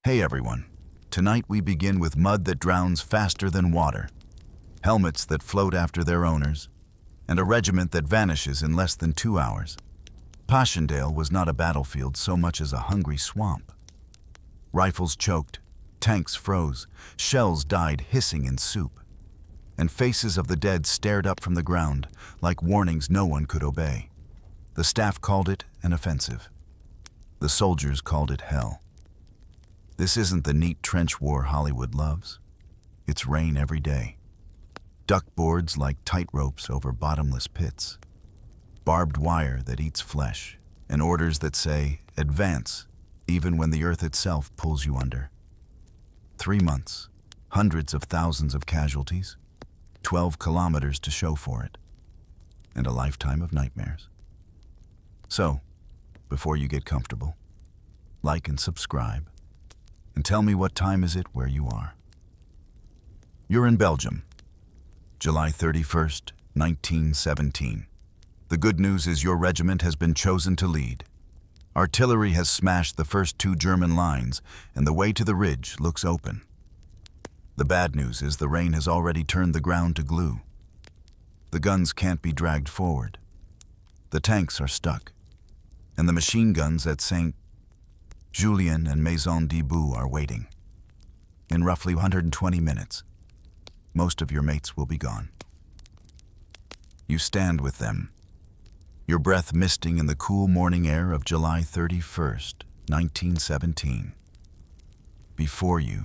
Hey everyone, tonight we begin with mud that drowns faster than water, helmets that float after their owners, and a regiment that vanishes in less than 2 hours. Passchendaele was not a battlefield so much as a hungry swamp. Rifles choked, tanks froze, shells died hissing in soup, and faces of the dead stared up from the ground like warnings no one could obey. The staff called it an offensive. The soldiers called it hell. This isn't the neat trench war Hollywood loves. It's rain every day. Duck boards like tight ropes over bottomless pits. Barbed wire that eats flesh, and orders that say, advance, even when the earth itself pulls you under. 3 months, hundreds of thousands of casualties, 12 kilometers to show for it, and a lifetime of nightmares. So, before you get comfortable, like and subscribe, and tell me what time is it where you are. You're in Belgium, July 31st, 1917. The good news is your regiment has been chosen to lead. Artillery has smashed the first 2 German lines, and the way to the ridge looks open. The bad news is the rain has already turned the ground to glue. The guns can't be dragged forward. The tanks are stuck, and the machine guns at St. Julien and Maison Debout are waiting. In roughly 120 minutes, most of your mates will be gone. You stand with them, your breath misting in the cool morning air of July 31st, 1917. Before you,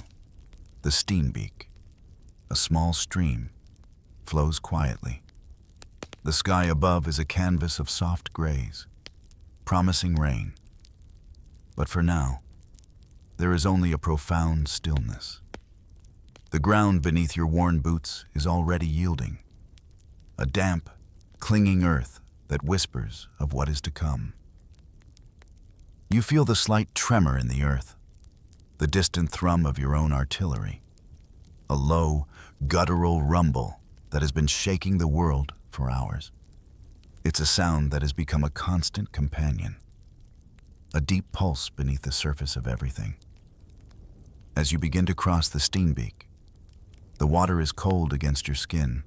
the Steenbeek, a small stream, flows quietly. The sky above is a canvas of soft grays, promising rain. But for now, there is only a profound stillness. The ground beneath your worn boots is already yielding, a damp, clinging earth that whispers of what is to come. You feel the slight tremor in the earth, the distant thrum of your own artillery, a low, guttural rumble that has been shaking the world for hours. It's a sound that has become a constant companion, a deep pulse beneath the surface of everything. As you begin to cross the Steenbeek, the water is cold against your skin,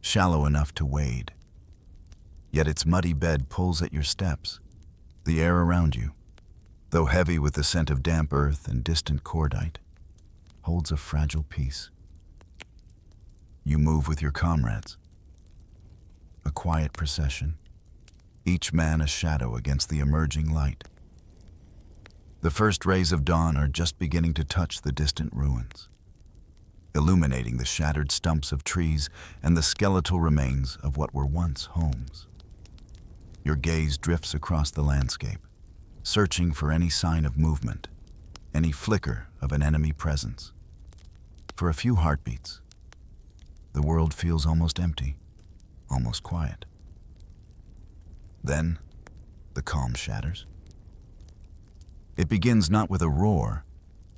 shallow enough to wade. Yet its muddy bed pulls at your steps. The air around you, though heavy with the scent of damp earth and distant cordite, holds a fragile peace. You move with your comrades, a quiet procession, each man a shadow against the emerging light. The first rays of dawn are just beginning to touch the distant ruins, illuminating the shattered stumps of trees and the skeletal remains of what were once homes. Your gaze drifts across the landscape, searching for any sign of movement, any flicker of an enemy presence. For a few heartbeats, the world feels almost empty, almost quiet. Then, the calm shatters. It begins not with a roar,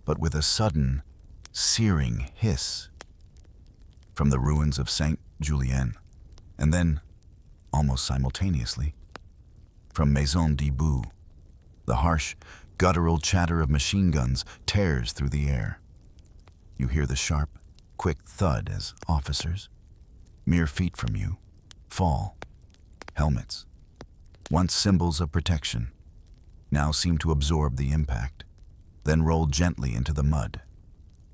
but with a sudden, searing hiss from the ruins of St. Julien, and then, almost simultaneously, from Maison Debout, the harsh, guttural chatter of machine guns tears through the air. You hear the sharp, quick thud as officers, mere feet from you, fall. Helmets, once symbols of protection, now seem to absorb the impact, then roll gently into the mud,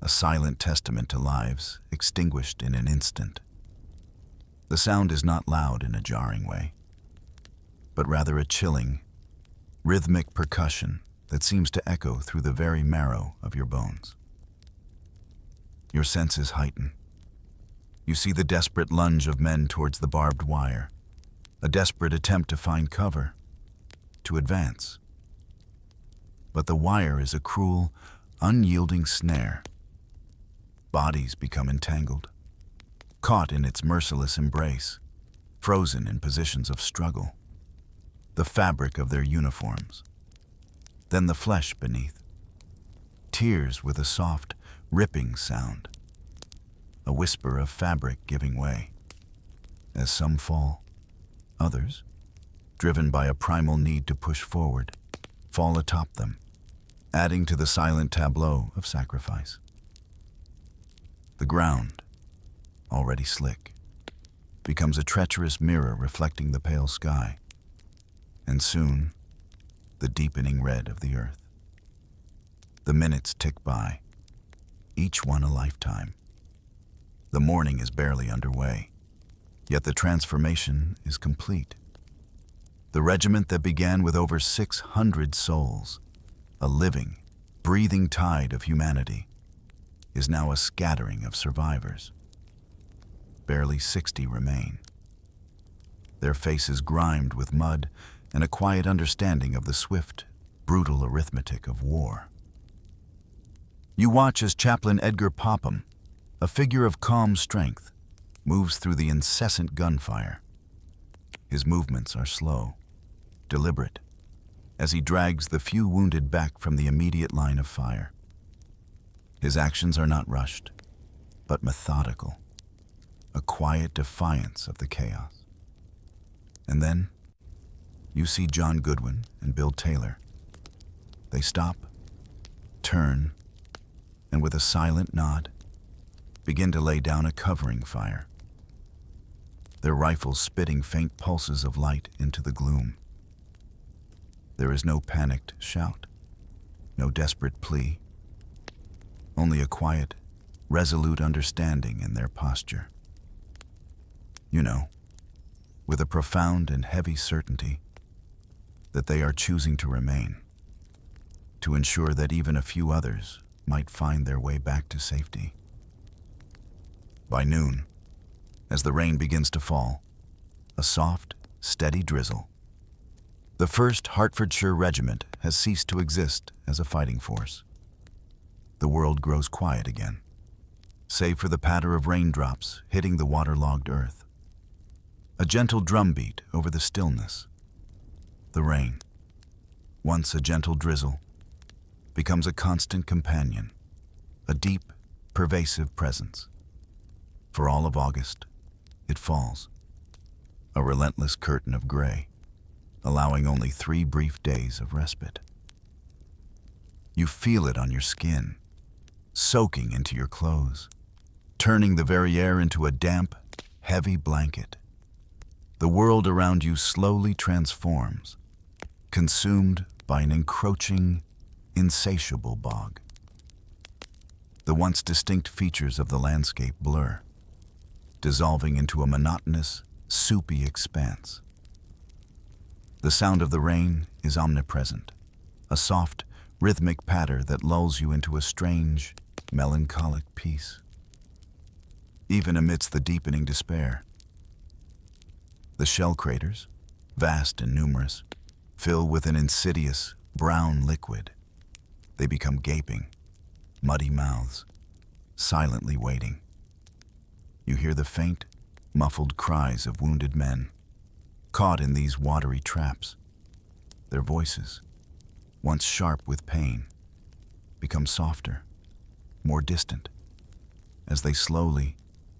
a silent testament to lives extinguished in an instant. The sound is not loud in a jarring way, but rather a chilling, rhythmic percussion that seems to echo through the very marrow of your bones. Your senses heighten. You see the desperate lunge of men towards the barbed wire, a desperate attempt to find cover, to advance. But the wire is a cruel, unyielding snare. Bodies become entangled, caught in its merciless embrace, frozen in positions of struggle. The fabric of their uniforms, then the flesh beneath. Tears with a soft, ripping sound, a whisper of fabric giving way. As some fall, others, driven by a primal need to push forward, fall atop them, adding to the silent tableau of sacrifice. The ground, already slick, becomes a treacherous mirror reflecting the pale sky, and soon, the deepening red of the earth. The minutes tick by, each one a lifetime. The morning is barely underway, yet the transformation is complete. The regiment that began with over 600 souls, a living, breathing tide of humanity, is now a scattering of survivors. Barely 60 remain. Their faces grimed with mud and a quiet understanding of the swift, brutal arithmetic of war. You watch as Chaplain Edgar Popham, a figure of calm strength, moves through the incessant gunfire. His movements are slow, deliberate, as he drags the few wounded back from the immediate line of fire. His actions are not rushed, but methodical, a quiet defiance of the chaos. And then, you see John Goodwin and Bill Taylor. They stop, turn, and with a silent nod, begin to lay down a covering fire, their rifles spitting faint pulses of light into the gloom. There is no panicked shout, no desperate plea, only a quiet, resolute understanding in their posture. You know, with a profound and heavy certainty, that they are choosing to remain, to ensure that even a few others might find their way back to safety. By noon, as the rain begins to fall, a soft, steady drizzle, the 1st Hertfordshire Regiment has ceased to exist as a fighting force. The world grows quiet again, save for the patter of raindrops hitting the waterlogged earth. A gentle drumbeat over the stillness. The rain, once a gentle drizzle, becomes a constant companion, a deep, pervasive presence. For all of August, it falls, a relentless curtain of gray, allowing only 3 brief days of respite. You feel it on your skin, soaking into your clothes, turning the very air into a damp, heavy blanket. The world around you slowly transforms, consumed by an encroaching, insatiable bog. The once distinct features of the landscape blur, dissolving into a monotonous, soupy expanse. The sound of the rain is omnipresent, a soft, rhythmic patter that lulls you into a strange, melancholic peace. Even amidst the deepening despair, the shell craters, vast and numerous, fill with an insidious, brown liquid. They become gaping, muddy mouths, silently waiting. You hear the faint, muffled cries of wounded men, caught in these watery traps. Their voices, once sharp with pain, become softer, more distant, as they slowly,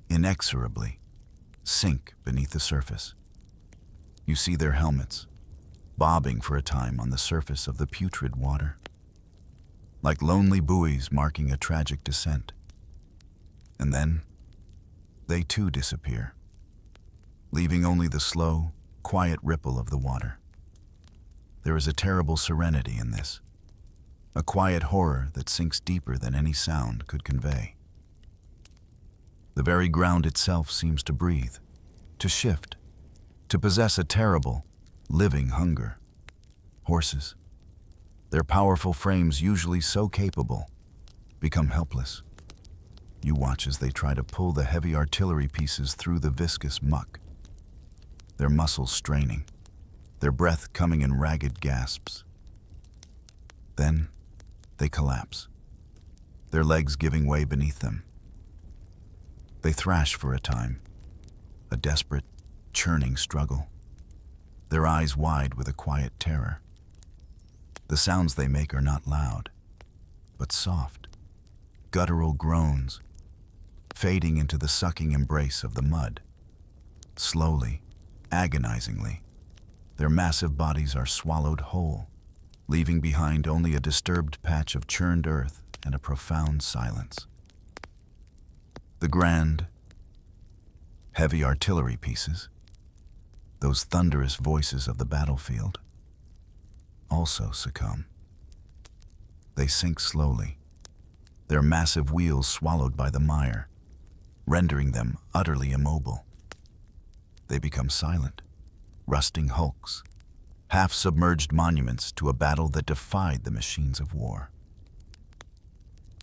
inexorably, sink beneath the surface. You see their helmets, bobbing for a time on the surface of the putrid water, like lonely buoys marking a tragic descent. And then, they too disappear, leaving only the slow, quiet ripple of the water. There is a terrible serenity in this, a quiet horror that sinks deeper than any sound could convey. The very ground itself seems to breathe, to shift, to possess a terrible, living hunger. Horses, their powerful frames usually so capable, become helpless. You watch as they try to pull the heavy artillery pieces through the viscous muck, their muscles straining, their breath coming in ragged gasps. Then they collapse, their legs giving way beneath them. They thrash for a time, a desperate, churning struggle, their eyes wide with a quiet terror. The sounds they make are not loud, but soft, guttural groans, fading into the sucking embrace of the mud. Slowly, agonizingly, their massive bodies are swallowed whole, leaving behind only a disturbed patch of churned earth and a profound silence. The grand, heavy artillery pieces, those thunderous voices of the battlefield, also succumb. They sink slowly, their massive wheels swallowed by the mire, rendering them utterly immobile. They become silent, rusting hulks, half-submerged monuments to a battle that defied the machines of war.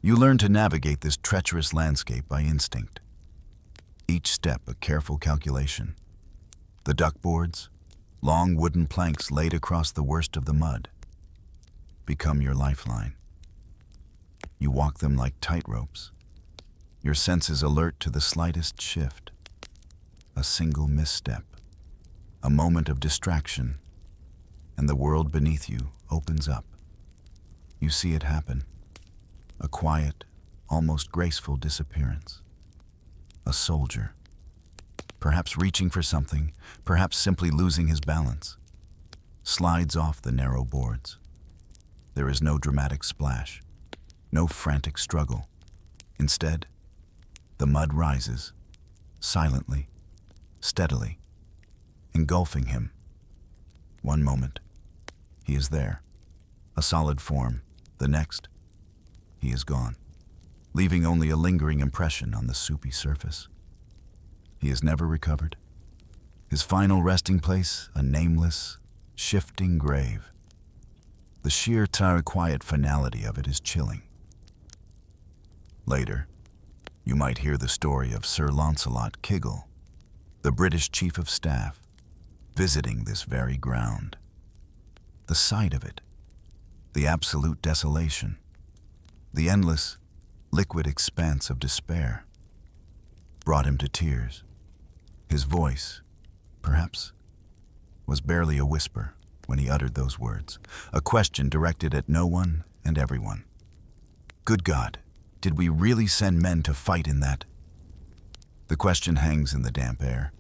You learn to navigate this treacherous landscape by instinct. Each step a careful calculation. The duckboards, long wooden planks laid across the worst of the mud, become your lifeline. You walk them like tightropes, your senses alert to the slightest shift. A single misstep, a moment of distraction, and the world beneath you opens up. You see it happen. A quiet, almost graceful disappearance. A soldier, perhaps reaching for something, perhaps simply losing his balance, slides off the narrow boards. There is no dramatic splash, no frantic struggle. Instead, the mud rises, silently, steadily, engulfing him. One moment, he is there, a solid form. The next, he is gone, leaving only a lingering impression on the soupy surface. He is never recovered. His final resting place, a nameless, shifting grave. The sheer quiet finality of it is chilling. Later, you might hear the story of Sir Launcelot Kiggle, the British Chief of Staff, visiting this very ground. The sight of it, the absolute desolation, the endless, liquid expanse of despair, brought him to tears. His voice, perhaps, was barely a whisper when he uttered those words, a question directed at no one and everyone. Good God, did we really send men to fight in that? The question hangs in the damp air,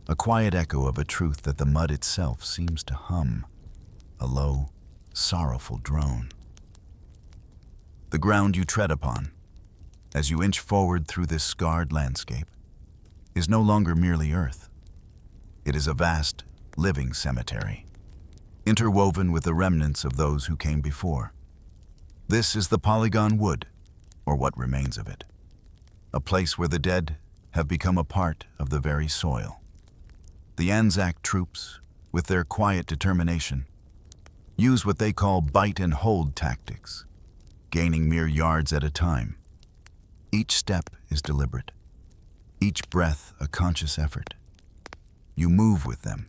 a quiet echo of a truth that the mud itself seems to hum, a low, sorrowful drone. The ground you tread upon, as you inch forward through this scarred landscape, is no longer merely earth. It is a vast, living cemetery, interwoven with the remnants of those who came before. This is the Polygon Wood, or what remains of it, a place where the dead have become a part of the very soil. The Anzac troops, with their quiet determination, use what they call bite and hold tactics, gaining mere yards at a time. Each step is deliberate, each breath a conscious effort. You move with them,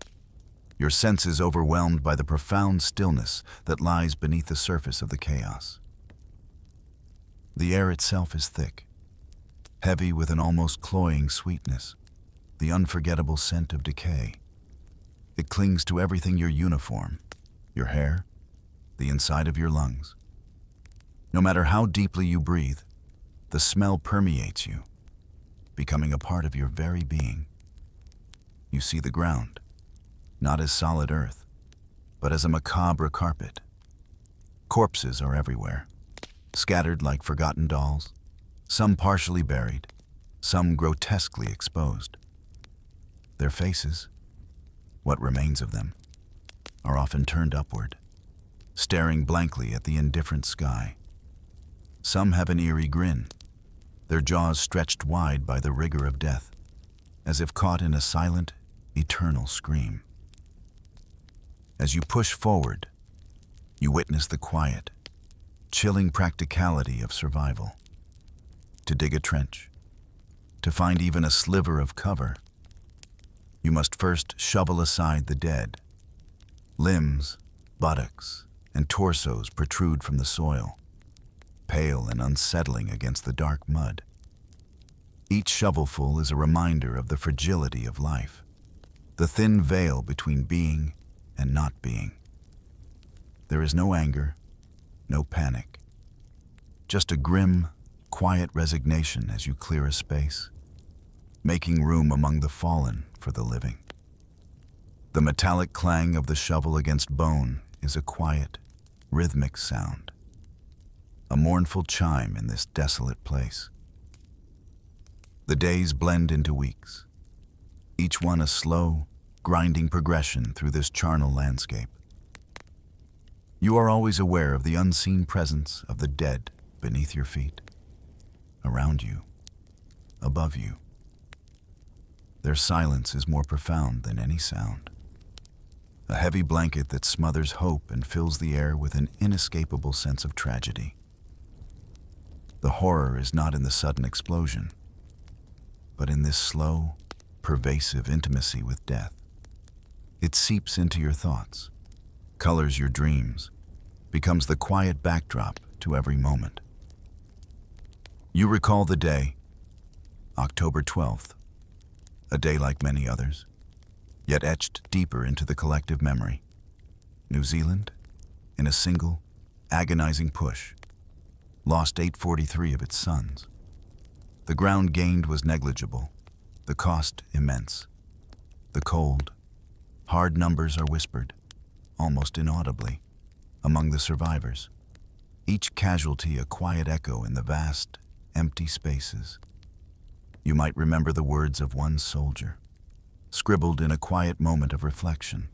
your senses overwhelmed by the profound stillness that lies beneath the surface of the chaos. The air itself is thick, heavy with an almost cloying sweetness, the unforgettable scent of decay. It clings to everything: your uniform, your hair, the inside of your lungs. No matter how deeply you breathe, the smell permeates you, becoming a part of your very being. You see the ground, not as solid earth, but as a macabre carpet. Corpses are everywhere, scattered like forgotten dolls, some partially buried, some grotesquely exposed. Their faces, what remains of them, are often turned upward, staring blankly at the indifferent sky. Some have an eerie grin, their jaws stretched wide by the rigor of death, as if caught in a silent, eternal scream. As you push forward, you witness the quiet, chilling practicality of survival. To dig a trench, to find even a sliver of cover, you must first shovel aside the dead. Limbs, buttocks, and torsos protrude from the soil, pale and unsettling against the dark mud. Each shovelful is a reminder of the fragility of life, the thin veil between being and not being. There is no anger, no panic, just a grim, quiet resignation as you clear a space, making room among the fallen for the living. The metallic clang of the shovel against bone is a quiet, rhythmic sound, a mournful chime in this desolate place. The days blend into weeks, each one a slow, grinding progression through this charnel landscape. You are always aware of the unseen presence of the dead beneath your feet, around you, above you. Their silence is more profound than any sound, a heavy blanket that smothers hope and fills the air with an inescapable sense of tragedy. The horror is not in the sudden explosion, but in this slow, pervasive intimacy with death. It seeps into your thoughts, colors your dreams, becomes the quiet backdrop to every moment. You recall the day, October 12th, a day like many others, yet etched deeper into the collective memory. New Zealand, in a single, agonizing push, lost 843 of its sons. The ground gained was negligible, the cost immense. The cold, hard numbers are whispered, almost inaudibly, among the survivors, each casualty a quiet echo in the vast, empty spaces. You might remember the words of one soldier, scribbled in a quiet moment of reflection,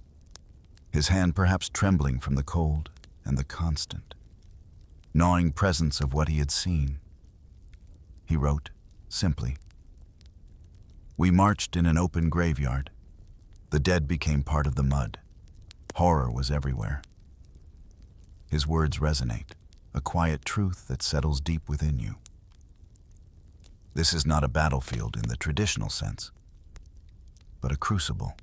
his hand perhaps trembling from the cold and the constant, gnawing presence of what he had seen. He wrote, simply, "We marched in an open graveyard. The dead became part of the mud. Horror was everywhere." His words resonate, a quiet truth that settles deep within you. This is not a battlefield in the traditional sense, but a crucible,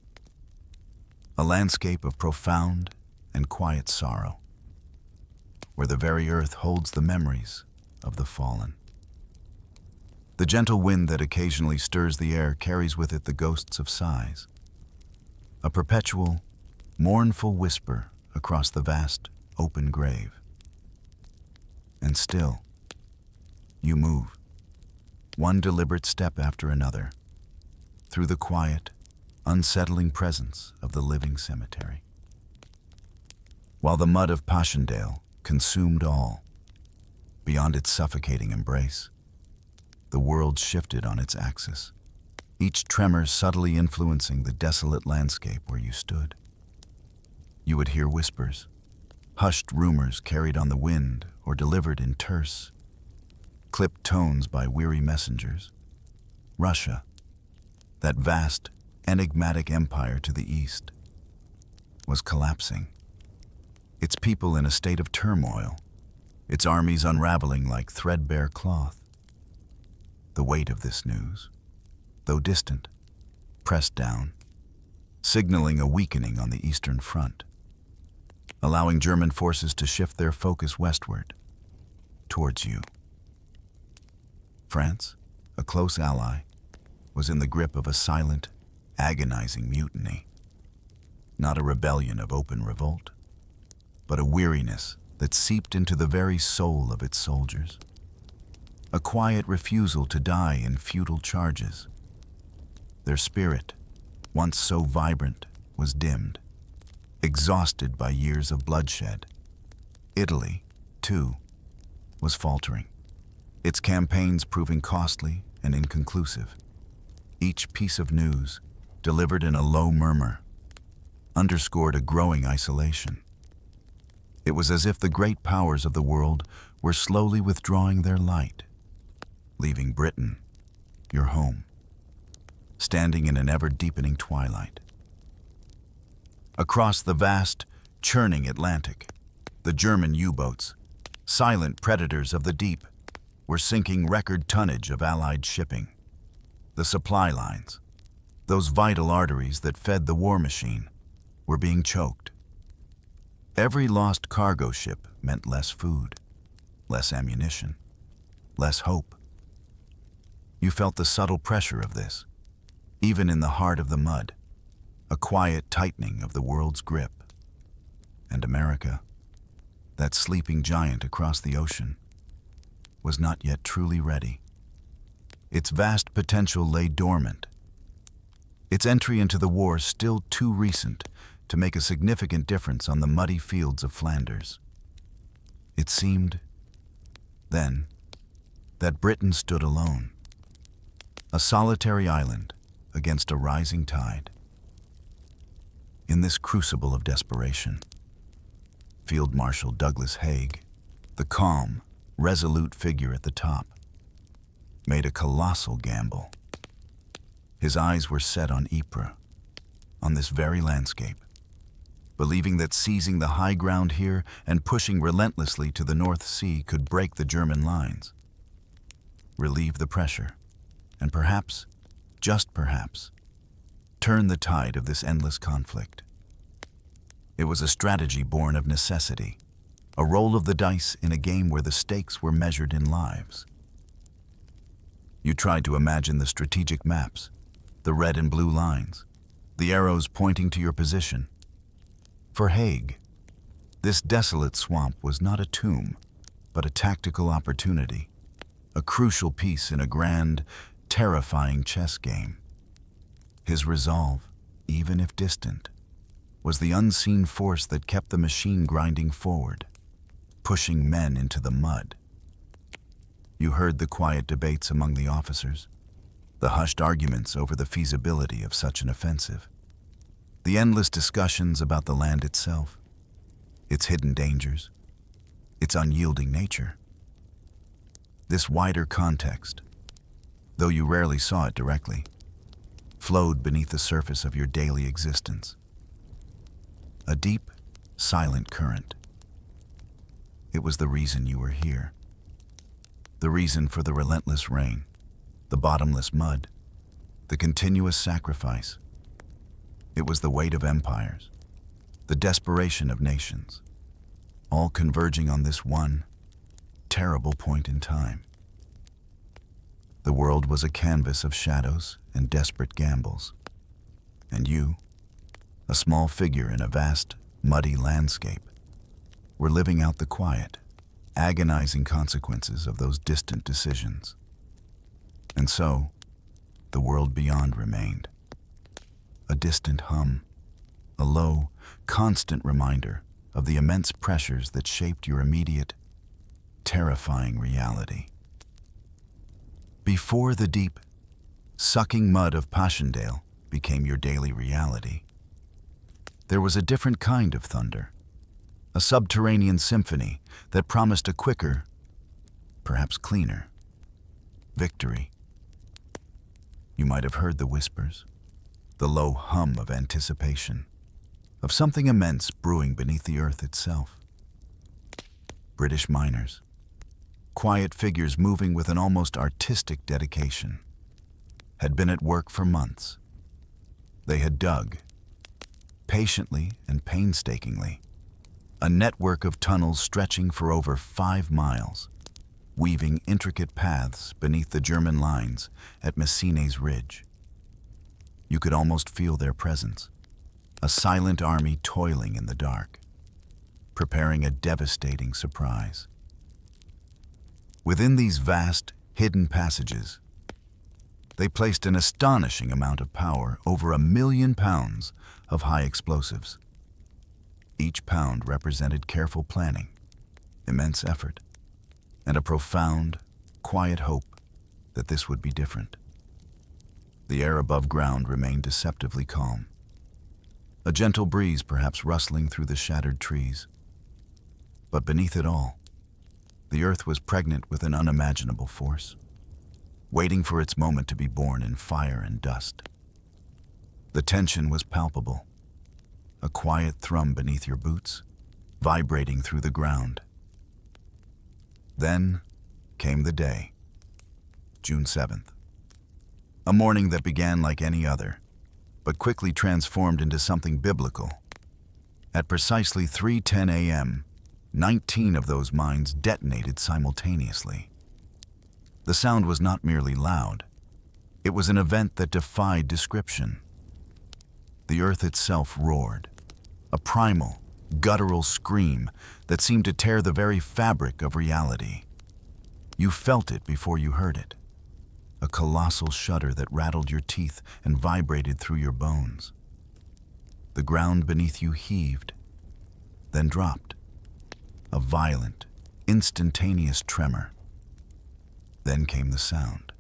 a landscape of profound and quiet sorrow, where the very earth holds the memories of the fallen. The gentle wind that occasionally stirs the air carries with it the ghosts of sighs, a perpetual, mournful whisper across the vast, open grave. And still, you move, one deliberate step after another, through the quiet, unsettling presence of the living cemetery. While the mud of Passchendaele consumed all, beyond its suffocating embrace, the world shifted on its axis, each tremor subtly influencing the desolate landscape where you stood. You would hear whispers, hushed rumors carried on the wind or delivered in terse, clipped tones by weary messengers. Russia, that vast, enigmatic empire to the east, was collapsing, its people in a state of turmoil, its armies unraveling like threadbare cloth. The weight of this news, though distant, pressed down, signaling a weakening on the Eastern Front, allowing German forces to shift their focus westward, towards you. France, a close ally, was in the grip of a silent, agonizing mutiny. Not a rebellion of open revolt, but a weariness that seeped into the very soul of its soldiers. A quiet refusal to die in futile charges. Their spirit, once so vibrant, was dimmed, exhausted by years of bloodshed. Italy, too, was faltering, its campaigns proving costly and inconclusive. Each piece of news, delivered in a low murmur, underscored a growing isolation. It was as if the great powers of the world were slowly withdrawing their light, leaving Britain, your home, standing in an ever-deepening twilight. Across the vast, churning Atlantic, the German U-boats, silent predators of the deep, were sinking record tonnage of Allied shipping. The supply lines, those vital arteries that fed the war machine, were being choked. Every lost cargo ship meant less food, less ammunition, less hope. You felt the subtle pressure of this, even in the heart of the mud, a quiet tightening of the world's grip. And America, that sleeping giant across the ocean, was not yet truly ready. Its vast potential lay dormant, its entry into the war still too recent to make a significant difference on the muddy fields of Flanders. It seemed, then, that Britain stood alone, a solitary island against a rising tide. In this crucible of desperation, Field Marshal Douglas Haig, the calm, resolute figure at the top, made a colossal gamble. His eyes were set on Ypres, on this very landscape, believing that seizing the high ground here and pushing relentlessly to the North Sea could break the German lines, relieve the pressure, and perhaps, just perhaps, turn the tide of this endless conflict. It was a strategy born of necessity, a roll of the dice in a game where the stakes were measured in lives. You tried to imagine the strategic maps, the red and blue lines, the arrows pointing to your position. For Haig, this desolate swamp was not a tomb, but a tactical opportunity, a crucial piece in a grand, terrifying chess game. His resolve, even if distant, was the unseen force that kept the machine grinding forward, pushing men into the mud. You heard the quiet debates among the officers, the hushed arguments over the feasibility of such an offensive, the endless discussions about the land itself, its hidden dangers, its unyielding nature. This wider context, though you rarely saw it directly, flowed beneath the surface of your daily existence. A deep, silent current. It was the reason you were here. The reason for the relentless rain, the bottomless mud, the continuous sacrifice. It was the weight of empires, the desperation of nations, all converging on this one terrible point in time. The world was a canvas of shadows and desperate gambles, and you, a small figure in a vast, muddy landscape, were living out the quiet, agonizing consequences of those distant decisions. And so, the world beyond remained. A distant hum, a low, constant reminder of the immense pressures that shaped your immediate, terrifying reality. Before the deep, sucking mud of Passchendaele became your daily reality, there was a different kind of thunder, a subterranean symphony that promised a quicker, perhaps cleaner, victory. You might have heard the whispers, the low hum of anticipation, of something immense brewing beneath the earth itself. British miners, quiet figures moving with an almost artistic dedication, had been at work for months. They had dug, patiently and painstakingly, a network of tunnels stretching for over 5 miles, weaving intricate paths beneath the German lines at Messines Ridge. You could almost feel their presence, a silent army toiling in the dark, preparing a devastating surprise. Within these vast, hidden passages, they placed an astonishing amount of power, over 1 million pounds of high explosives. Each pound represented careful planning, immense effort, and a profound, quiet hope that this would be different. The air above ground remained deceptively calm, a gentle breeze perhaps rustling through the shattered trees. But beneath it all, the earth was pregnant with an unimaginable force, waiting for its moment to be born in fire and dust. The tension was palpable, a quiet thrum beneath your boots, vibrating through the ground. Then came the day, June 7th. A morning that began like any other, but quickly transformed into something biblical. At precisely 3:10 a.m., 19 of those mines detonated simultaneously. The sound was not merely loud. It was an event that defied description. The earth itself roared, a primal, guttural scream that seemed to tear the very fabric of reality. You felt it before you heard it, a colossal shudder that rattled your teeth and vibrated through your bones. The ground beneath you heaved, then dropped, a violent, instantaneous tremor. Then came the sound.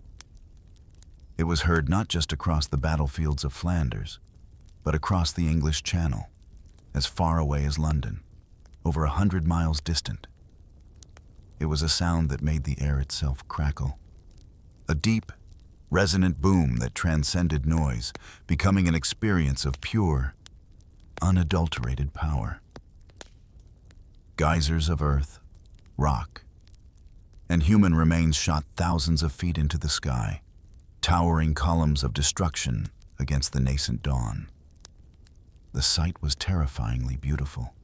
It was heard not just across the battlefields of Flanders, but across the English Channel, as far away as London, over 100 miles distant. It was a sound that made the air itself crackle. A deep, resonant boom that transcended noise, becoming an experience of pure, unadulterated power. Geysers of earth, rock, and human remains shot thousands of feet into the sky, towering columns of destruction against the nascent dawn. The sight was terrifyingly beautiful,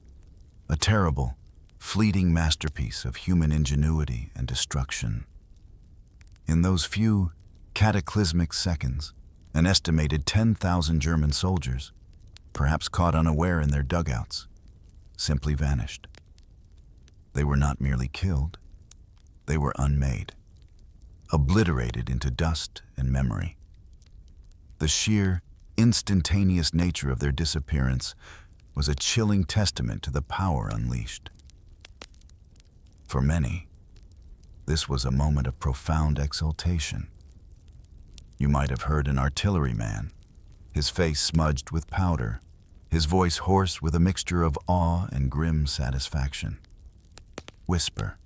a terrible, fleeting masterpiece of human ingenuity and destruction. In those few cataclysmic seconds, an estimated 10,000 German soldiers, perhaps caught unaware in their dugouts, simply vanished. They were not merely killed, they were unmade, obliterated into dust and memory. The sheer, instantaneous nature of their disappearance was a chilling testament to the power unleashed. For many, this was a moment of profound exultation. You might have heard an artilleryman, his face smudged with powder, his voice hoarse with a mixture of awe and grim satisfaction, whisper,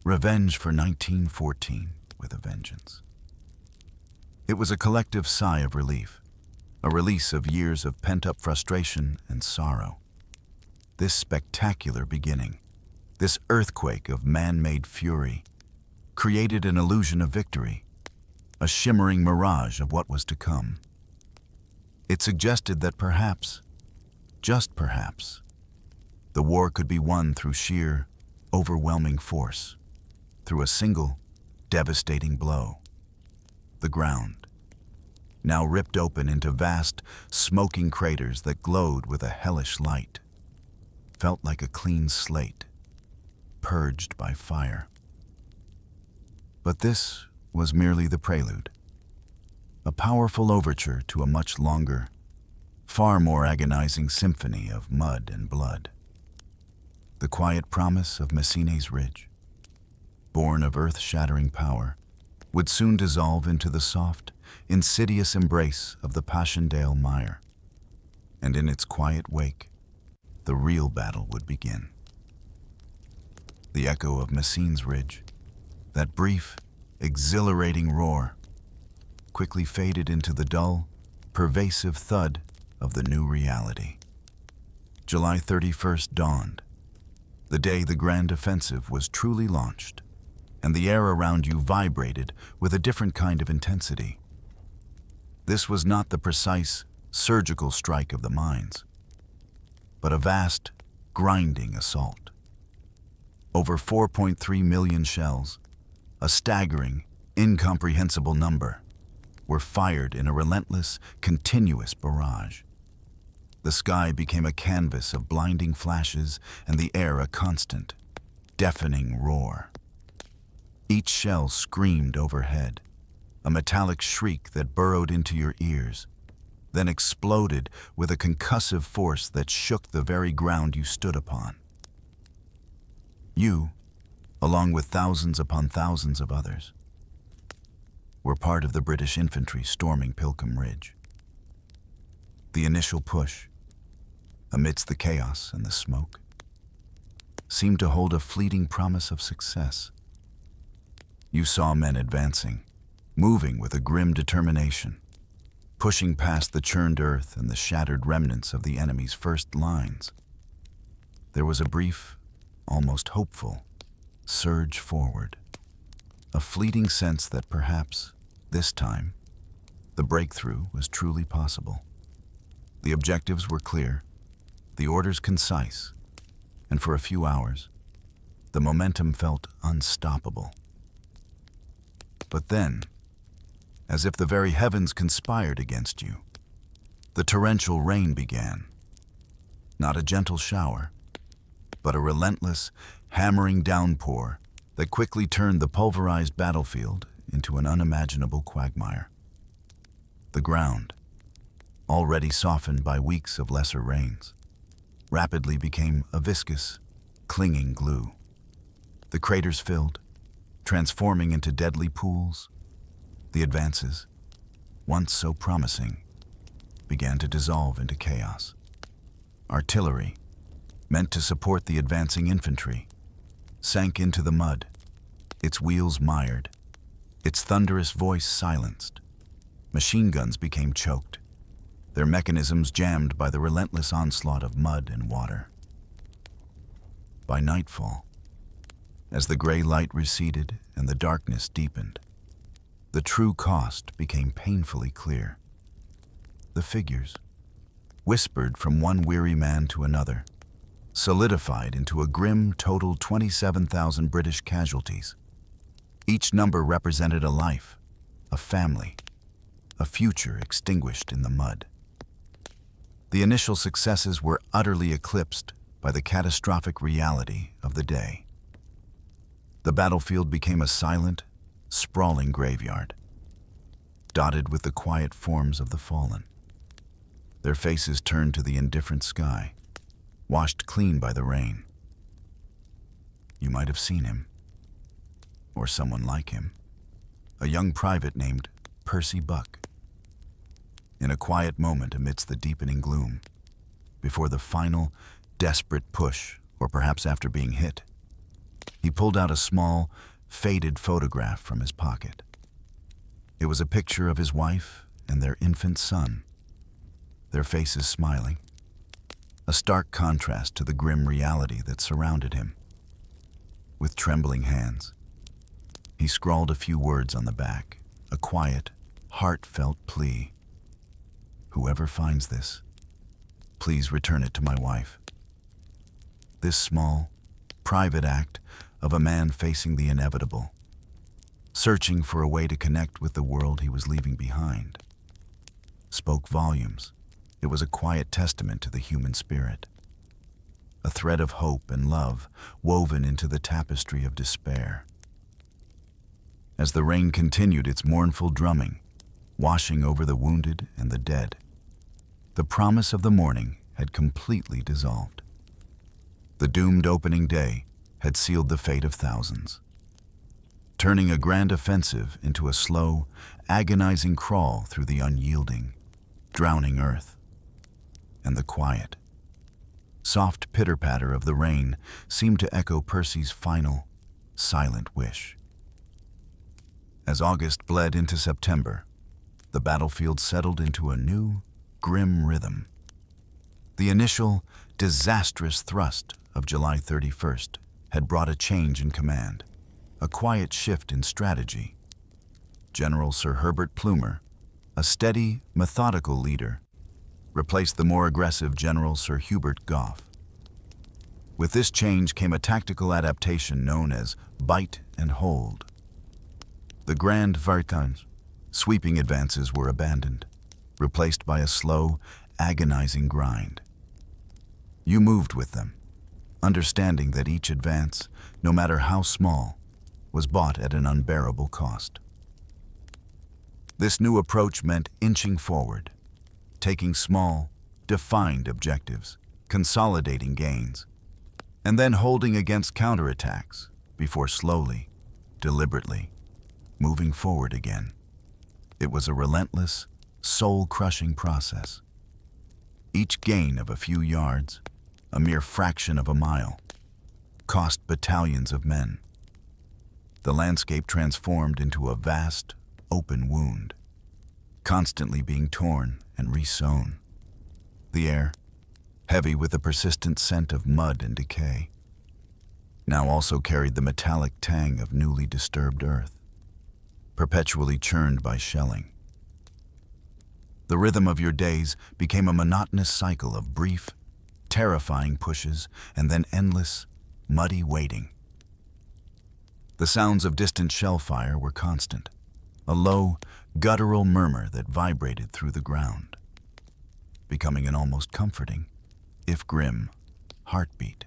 "Revenge for 1914 with a vengeance." It was a collective sigh of relief, a release of years of pent-up frustration and sorrow. This spectacular beginning, this earthquake of man-made fury, created an illusion of victory, a shimmering mirage of what was to come. It suggested that perhaps, just perhaps, the war could be won through sheer, overwhelming force, through a single, devastating blow. The ground, now ripped open into vast, smoking craters that glowed with a hellish light, felt like a clean slate, purged by fire. But this was merely the prelude, a powerful overture to a much longer, far more agonizing symphony of mud and blood. The quiet promise of Messines Ridge, born of earth-shattering power, would soon dissolve into the soft, insidious embrace of the Passchendaele mire. And in its quiet wake, the real battle would begin. The echo of Messines Ridge, that brief, exhilarating roar, quickly faded into the dull, pervasive thud of the new reality. July 31st dawned, the day the grand offensive was truly launched, and the air around you vibrated with a different kind of intensity. This was not the precise, surgical strike of the mines, but a vast, grinding assault. Over 4.3 million shells, a staggering, incomprehensible number, were fired in a relentless, continuous barrage. The sky became a canvas of blinding flashes and the air a constant, deafening roar. Each shell screamed overhead, a metallic shriek that burrowed into your ears, then exploded with a concussive force that shook the very ground you stood upon. You, along with thousands upon thousands of others, were part of the British infantry storming Pilkem Ridge. The initial push, amidst the chaos and the smoke, seemed to hold a fleeting promise of success. You saw men advancing, moving with a grim determination, pushing past the churned earth and the shattered remnants of the enemy's first lines. There was a brief, almost hopeful, surge forward, a fleeting sense that perhaps, this time, the breakthrough was truly possible. The objectives were clear, the orders concise, and for a few hours, the momentum felt unstoppable. But then, as if the very heavens conspired against you, the torrential rain began. Not a gentle shower, but a relentless, hammering downpour that quickly turned the pulverized battlefield into an unimaginable quagmire. The ground, already softened by weeks of lesser rains, rapidly became a viscous, clinging glue. The craters filled, transforming into deadly pools. The advances, once so promising, began to dissolve into chaos. Artillery, meant to support the advancing infantry, sank into the mud, its wheels mired, its thunderous voice silenced. Machine guns became choked, their mechanisms jammed by the relentless onslaught of mud and water. By nightfall, as the gray light receded and the darkness deepened, the true cost became painfully clear. The figures, whispered from one weary man to another, solidified into a grim total 27,000 British casualties. Each number represented a life, a family, a future extinguished in the mud. The initial successes were utterly eclipsed by the catastrophic reality of the day. The battlefield became a silent, sprawling graveyard, dotted with the quiet forms of the fallen. Their faces turned to the indifferent sky, washed clean by the rain. You might have seen him, or someone like him, a young private named Percy Buck. In a quiet moment amidst the deepening gloom, before the final, desperate push, or perhaps after being hit, he pulled out a small, faded photograph from his pocket. It was a picture of his wife and their infant son, their faces smiling, a stark contrast to the grim reality that surrounded him. With trembling hands, he scrawled a few words on the back, a quiet, heartfelt plea. Whoever finds this, please return it to my wife. This small, private act of a man facing the inevitable, searching for a way to connect with the world he was leaving behind, spoke volumes. It was a quiet testament to the human spirit, a thread of hope and love woven into the tapestry of despair. As the rain continued its mournful drumming, washing over the wounded and the dead, the promise of the morning had completely dissolved. The doomed opening day had sealed the fate of thousands, turning a grand offensive into a slow, agonizing crawl through the unyielding, drowning earth. And the quiet, soft pitter-patter of the rain seemed to echo Percy's final, silent wish. As August bled into September, the battlefield settled into a new, grim rhythm. The initial, disastrous thrust of July 31st had brought a change in command, a quiet shift in strategy. General Sir Herbert Plumer, a steady, methodical leader, replaced the more aggressive General Sir Hubert Gough. With this change came a tactical adaptation known as bite and hold. The grand Varkans, sweeping advances were abandoned, replaced by a slow, agonizing grind. You moved with them, understanding that each advance, no matter how small, was bought at an unbearable cost. This new approach meant inching forward, taking small, defined objectives, consolidating gains, and then holding against counterattacks before slowly, deliberately, moving forward again. It was a relentless, soul-crushing process. Each gain of a few yards, a mere fraction of a mile, cost battalions of men. The landscape transformed into a vast, open wound, constantly being torn and resown. The air, heavy with the persistent scent of mud and decay, now also carried the metallic tang of newly disturbed earth, perpetually churned by shelling. The rhythm of your days became a monotonous cycle of brief, terrifying pushes and then endless, muddy waiting. The sounds of distant shell fire were constant, a low, guttural murmur that vibrated through the ground, becoming an almost comforting, if grim, heartbeat.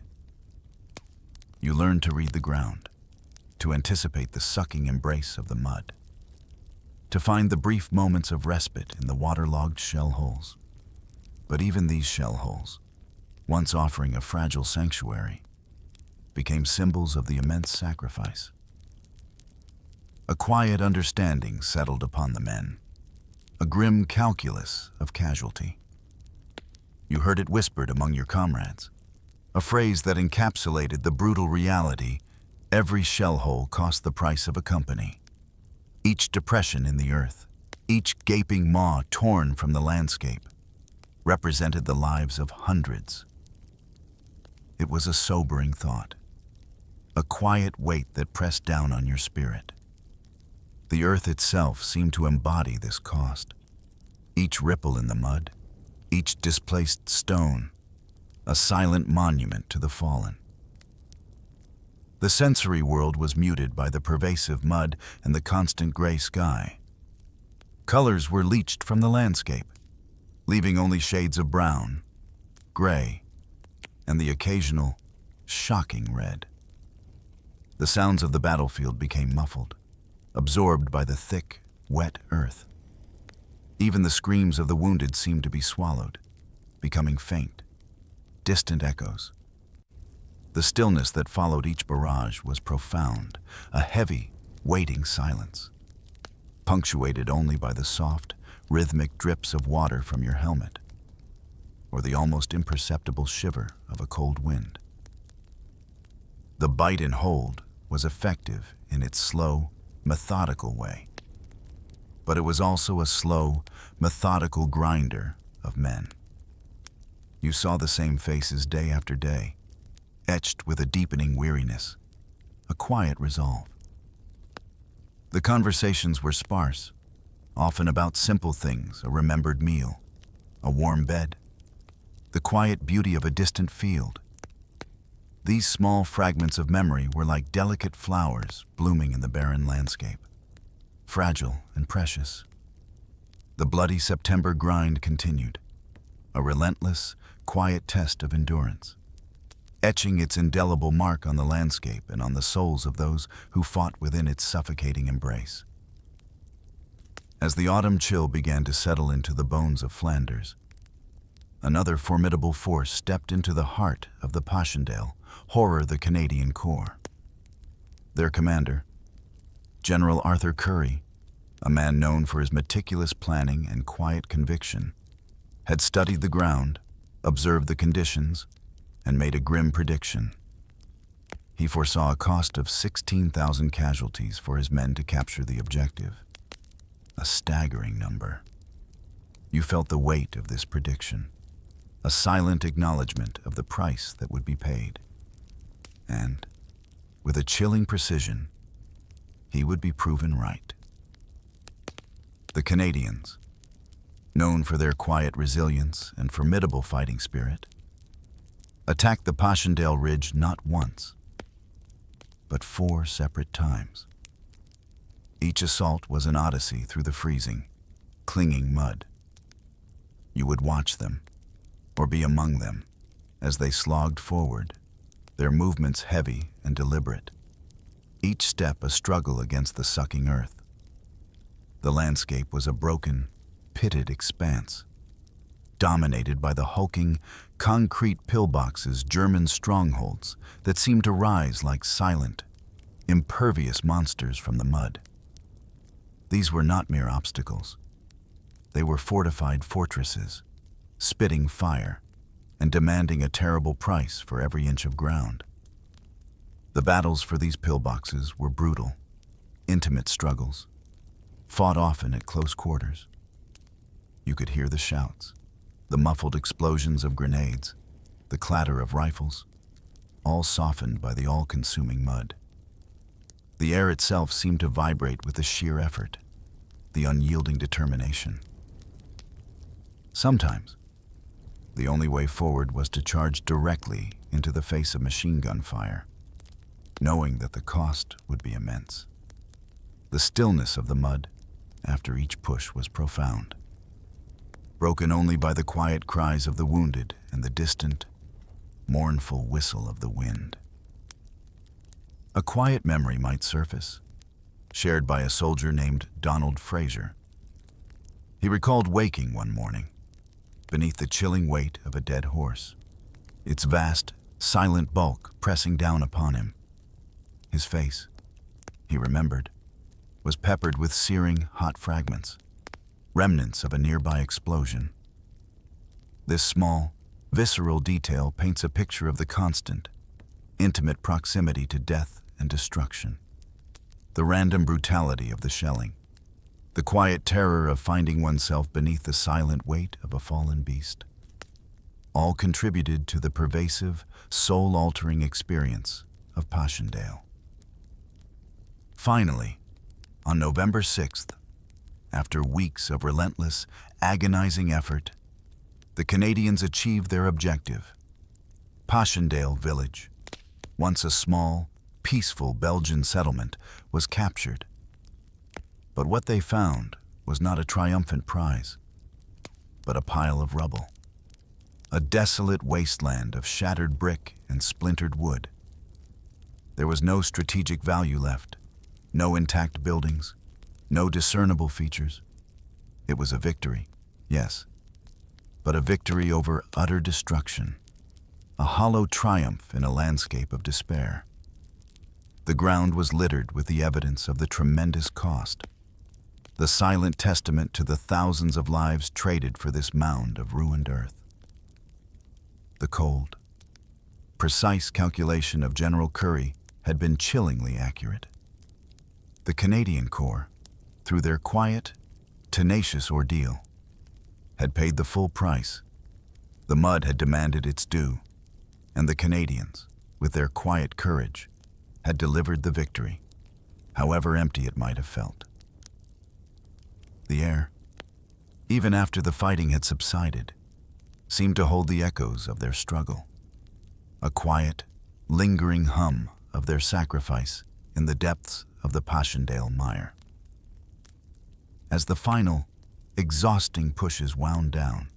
You learned to read the ground, to anticipate the sucking embrace of the mud, to find the brief moments of respite in the waterlogged shell holes. But even these shell holes, once offering a fragile sanctuary, became symbols of the immense sacrifice. A quiet understanding settled upon the men, a grim calculus of casualty. You heard it whispered among your comrades, a phrase that encapsulated the brutal reality: every shell hole cost the price of a company. Each depression in the earth, each gaping maw torn from the landscape, represented the lives of hundreds. It was a sobering thought, a quiet weight that pressed down on your spirit. The earth itself seemed to embody this cost. Each ripple in the mud, each displaced stone, a silent monument to the fallen. The sensory world was muted by the pervasive mud and the constant gray sky. Colors were leached from the landscape, leaving only shades of brown, gray, and the occasional, shocking red. The sounds of the battlefield became muffled, absorbed by the thick, wet earth. Even the screams of the wounded seemed to be swallowed, becoming faint, distant echoes. The stillness that followed each barrage was profound, a heavy, waiting silence, punctuated only by the soft, rhythmic drips of water from your helmet, or the almost imperceptible shiver of a cold wind. The bite and hold was effective in its slow, methodical way, but it was also a slow, methodical grinder of men. You saw the same faces day after day, etched with a deepening weariness, a quiet resolve. The conversations were sparse, often about simple things: a remembered meal, a warm bed, the quiet beauty of a distant field. These small fragments of memory were like delicate flowers blooming in the barren landscape, fragile and precious. The bloody September grind continued, a relentless, quiet test of endurance, etching its indelible mark on the landscape and on the souls of those who fought within its suffocating embrace. As the autumn chill began to settle into the bones of Flanders, another formidable force stepped into the heart of the Passchendaele, the Canadian Corps. Their commander, General Arthur Currie, a man known for his meticulous planning and quiet conviction, had studied the ground, observed the conditions, and made a grim prediction. He foresaw a cost of 16,000 casualties for his men to capture the objective. A staggering number. You felt the weight of this prediction, a silent acknowledgement of the price that would be paid. And, with a chilling precision, he would be proven right. The Canadians, known for their quiet resilience and formidable fighting spirit, attacked the Passchendaele Ridge not once, but 4 separate times. Each assault was an odyssey through the freezing, clinging mud. You would watch them, or be among them, as they slogged forward, their movements heavy and deliberate, each step a struggle against the sucking earth. The landscape was a broken, pitted expanse, dominated by the hulking, concrete pillboxes, German strongholds that seemed to rise like silent, impervious monsters from the mud. These were not mere obstacles. They were fortified fortresses, spitting fire and demanding a terrible price for every inch of ground. The battles for these pillboxes were brutal, intimate struggles, fought often at close quarters. You could hear the shouts, the muffled explosions of grenades, the clatter of rifles, all softened by the all-consuming mud. The air itself seemed to vibrate with the sheer effort, the unyielding determination. Sometimes, the only way forward was to charge directly into the face of machine gun fire, knowing that the cost would be immense. The stillness of the mud after each push was profound, broken only by the quiet cries of the wounded and the distant, mournful whistle of the wind. A quiet memory might surface, shared by a soldier named Donald Fraser. He recalled waking one morning beneath the chilling weight of a dead horse, its vast, silent bulk pressing down upon him. His face, he remembered, was peppered with searing, hot fragments, remnants of a nearby explosion. This small, visceral detail paints a picture of the constant, intimate proximity to death and destruction. The random brutality of the shelling, the quiet terror of finding oneself beneath the silent weight of a fallen beast, all contributed to the pervasive, soul-altering experience of Passchendaele. Finally, on November 6th, after weeks of relentless, agonizing effort, the Canadians achieved their objective. Passchendaele village, once a small, peaceful Belgian settlement, was captured. But what they found was not a triumphant prize, but a pile of rubble. A desolate wasteland of shattered brick and splintered wood. There was no strategic value left, no intact buildings, no discernible features. It was a victory, yes, but a victory over utter destruction, a hollow triumph in a landscape of despair. The ground was littered with the evidence of the tremendous cost, the silent testament to the thousands of lives traded for this mound of ruined earth. The cold, precise calculation of General Currie had been chillingly accurate. The Canadian Corps, through their quiet, tenacious ordeal, had paid the full price. The mud had demanded its due, and the Canadians, with their quiet courage, had delivered the victory, however empty it might have felt. The air, even after the fighting had subsided, seemed to hold the echoes of their struggle, a quiet, lingering hum of their sacrifice in the depths of the Passchendaele mire. As the final, exhausting pushes wound down,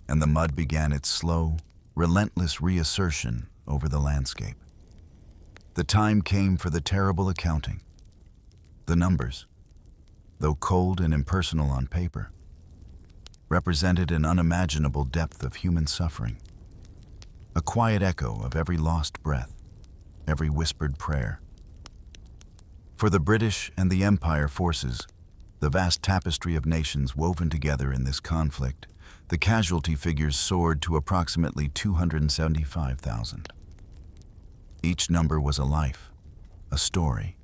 and the mud began its slow, relentless reassertion over the landscape, the time came for the terrible accounting. The numbers, though cold and impersonal on paper, represented an unimaginable depth of human suffering, a quiet echo of every lost breath, every whispered prayer. For the British and the Empire forces, the vast tapestry of nations woven together in this conflict, the casualty figures soared to approximately 275,000. Each number was a life, a story,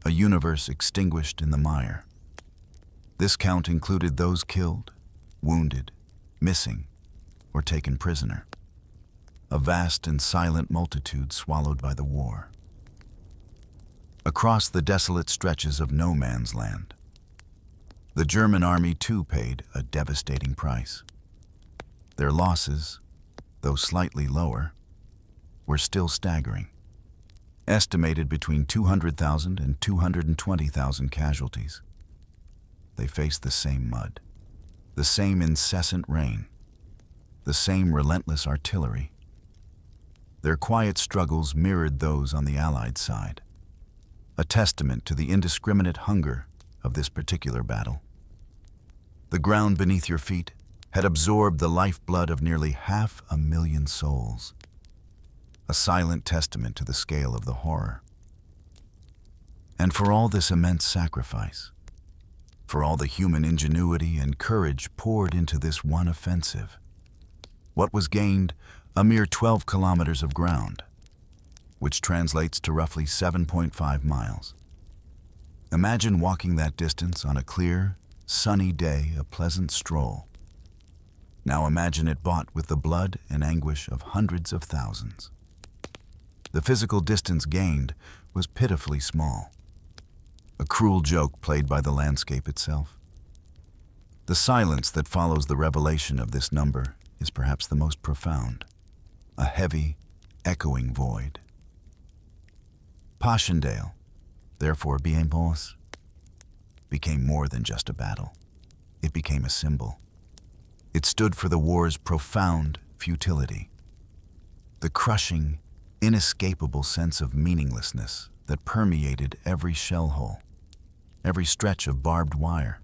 a universe extinguished in the mire. This count included those killed, wounded, missing, or taken prisoner. A vast and silent multitude swallowed by the war. Across the desolate stretches of no man's land, the German army too paid a devastating price. Their losses, though slightly lower, were still staggering, estimated between 200,000 and 220,000 casualties. They faced the same mud, the same incessant rain, the same relentless artillery. Their quiet struggles mirrored those on the Allied side, a testament to the indiscriminate hunger of this particular battle. The ground beneath your feet had absorbed the lifeblood of nearly 500,000 souls, a silent testament to the scale of the horror. And for all this immense sacrifice, for all the human ingenuity and courage poured into this one offensive, what was gained? A mere 12 kilometers of ground, which translates to roughly 7.5 miles. Imagine walking that distance on a clear, sunny day, a pleasant stroll. Now imagine it bought with the blood and anguish of hundreds of thousands. The physical distance gained was pitifully small, a cruel joke played by the landscape itself. The silence that follows the revelation of this number is perhaps the most profound, a heavy, echoing void. Passchendaele, therefore became more than just a battle. It became a symbol. It stood for the war's profound futility, the crushing, inescapable sense of meaninglessness that permeated every shell hole, every stretch of barbed wire.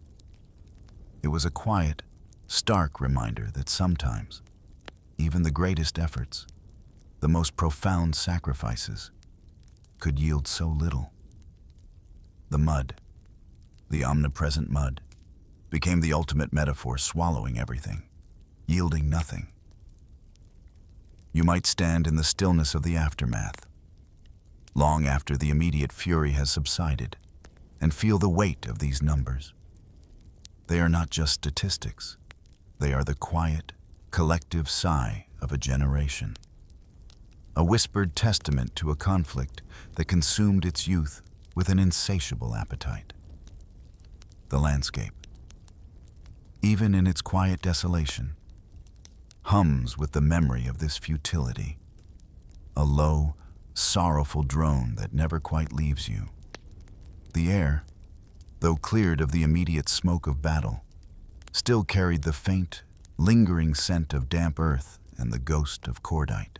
It was a quiet, stark reminder that sometimes, even the greatest efforts, the most profound sacrifices, could yield so little. The mud, the omnipresent mud, became the ultimate metaphor, swallowing everything, yielding nothing. You might stand in the stillness of the aftermath, long after the immediate fury has subsided, and feel the weight of these numbers. They are not just statistics. They are the quiet, collective sigh of a generation. A whispered testament to a conflict that consumed its youth with an insatiable appetite. The landscape, even in its quiet desolation, hums with the memory of this futility, a low, sorrowful drone that never quite leaves you. The air, though cleared of the immediate smoke of battle, still carried the faint, lingering scent of damp earth and the ghost of cordite.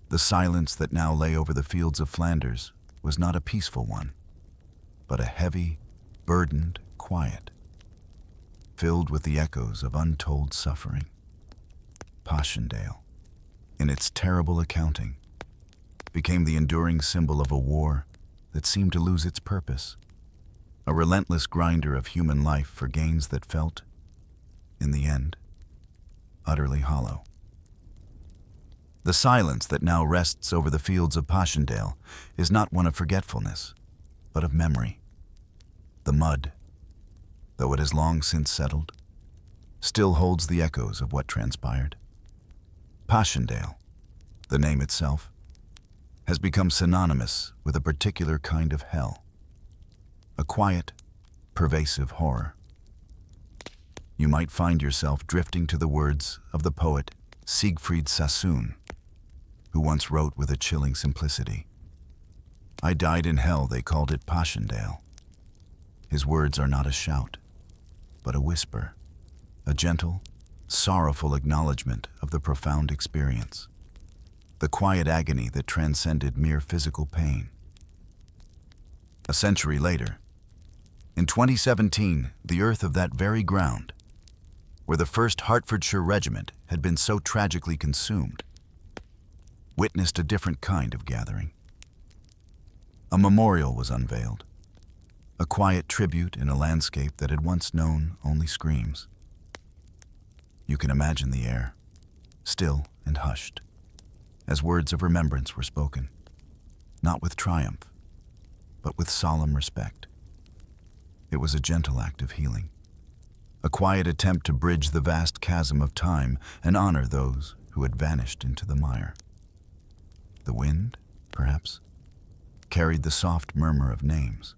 The silence that now lay over the fields of Flanders was not a peaceful one, but a heavy, burdened quiet, filled with the echoes of untold suffering. Passchendaele, in its terrible accounting, became the enduring symbol of a war that seemed to lose its purpose, a relentless grinder of human life for gains that felt, in the end, utterly hollow. The silence that now rests over the fields of Passchendaele is not one of forgetfulness, but of memory. The mud, though it has long since settled, still holds the echoes of what transpired. Passchendaele, the name itself, has become synonymous with a particular kind of hell, a quiet, pervasive horror. You might find yourself drifting to the words of the poet Siegfried Sassoon, who once wrote with a chilling simplicity, "I died in hell, they called it Passchendaele." His words are not a shout, but a whisper, a gentle, sorrowful acknowledgement of the profound experience, the quiet agony that transcended mere physical pain. A century later, in 2017, the earth of that very ground, where the 1st Hertfordshire Regiment had been so tragically consumed, witnessed a different kind of gathering. A memorial was unveiled, a quiet tribute in a landscape that had once known only screams. You can imagine the air, still and hushed, as words of remembrance were spoken, not with triumph, but with solemn respect. It was a gentle act of healing, a quiet attempt to bridge the vast chasm of time and honor those who had vanished into the mire. The wind, perhaps, carried the soft murmur of names,